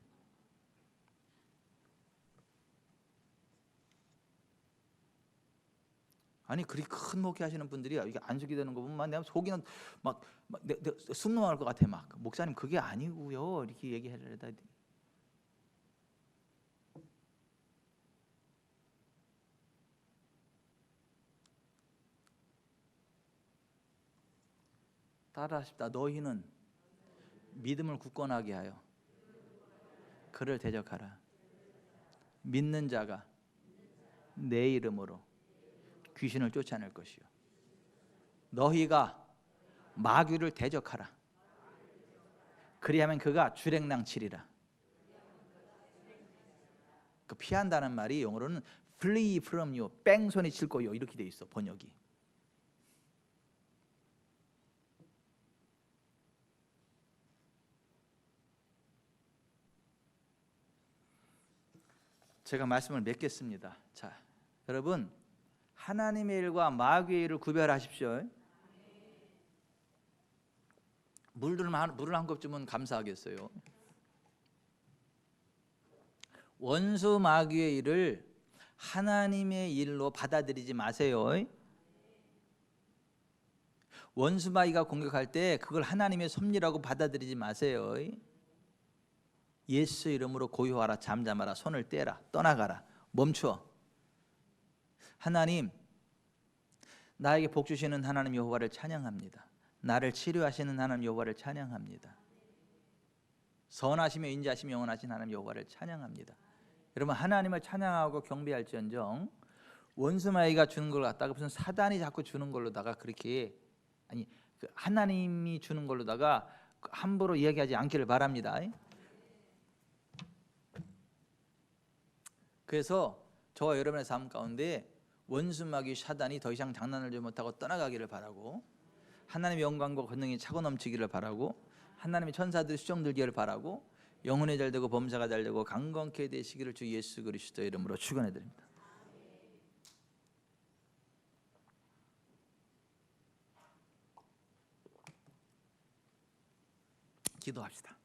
아니 그리 큰 목회 하시는 분들이 이게 안수기 되는 거 보면 내가 속이는 숨 넘어갈 것 같아. 막 목사님 그게 아니고요 이렇게 얘기하려다. 따라하십다. 너희는 믿음을 굳건하게 하여 그를 대적하라. 믿는 자가 내 이름으로 귀신을 쫓아낼 것이요 너희가 마귀를 대적하라. 그리하면 그가 주랭랑치리라. 그 피한다는 말이 영어로는 flee from you, 뺑소니 칠 거요 이렇게 돼 있어 번역이. 제가 말씀을 맺겠습니다. 자, 여러분 하나님의 일과 마귀의 일을 구별하십시오. 물을 한 컵 주면 감사하겠어요. 원수 마귀의 일을 하나님의 일로 받아들이지 마세요. 원수 마귀가 공격할 때 그걸 하나님의 섭리라고 받아들이지 마세요. 예수 이름으로 고요하라, 잠잠하라, 손을 떼라, 떠나가라, 멈춰. 하나님, 나에게 복 주시는 하나님 여호와를 찬양합니다. 나를 치료하시는 하나님 여호와를 찬양합니다. 선하시며 인자하시며 영원하신 하나님 여호와를 찬양합니다. 여러분 하나님을 찬양하고 경배할지언정 원수마귀가 주는 걸 갖다가 무슨 사단이 자꾸 주는 걸로다가 그렇게 하나님이 주는 걸로다가 함부로 이야기하지 않기를 바랍니다. 그래서 저와 여러분의 삶 가운데 원수마귀 사단이 더 이상 장난을 좀 못하고 떠나가기를 바라고 하나님의 영광과 권능이 차고 넘치기를 바라고 하나님의 천사들이 수정들기를 바라고 영혼이 잘되고 범사가 잘되고 강건케 되시기를 주 예수 그리스도의 이름으로 축원해드립니다. 기도합시다.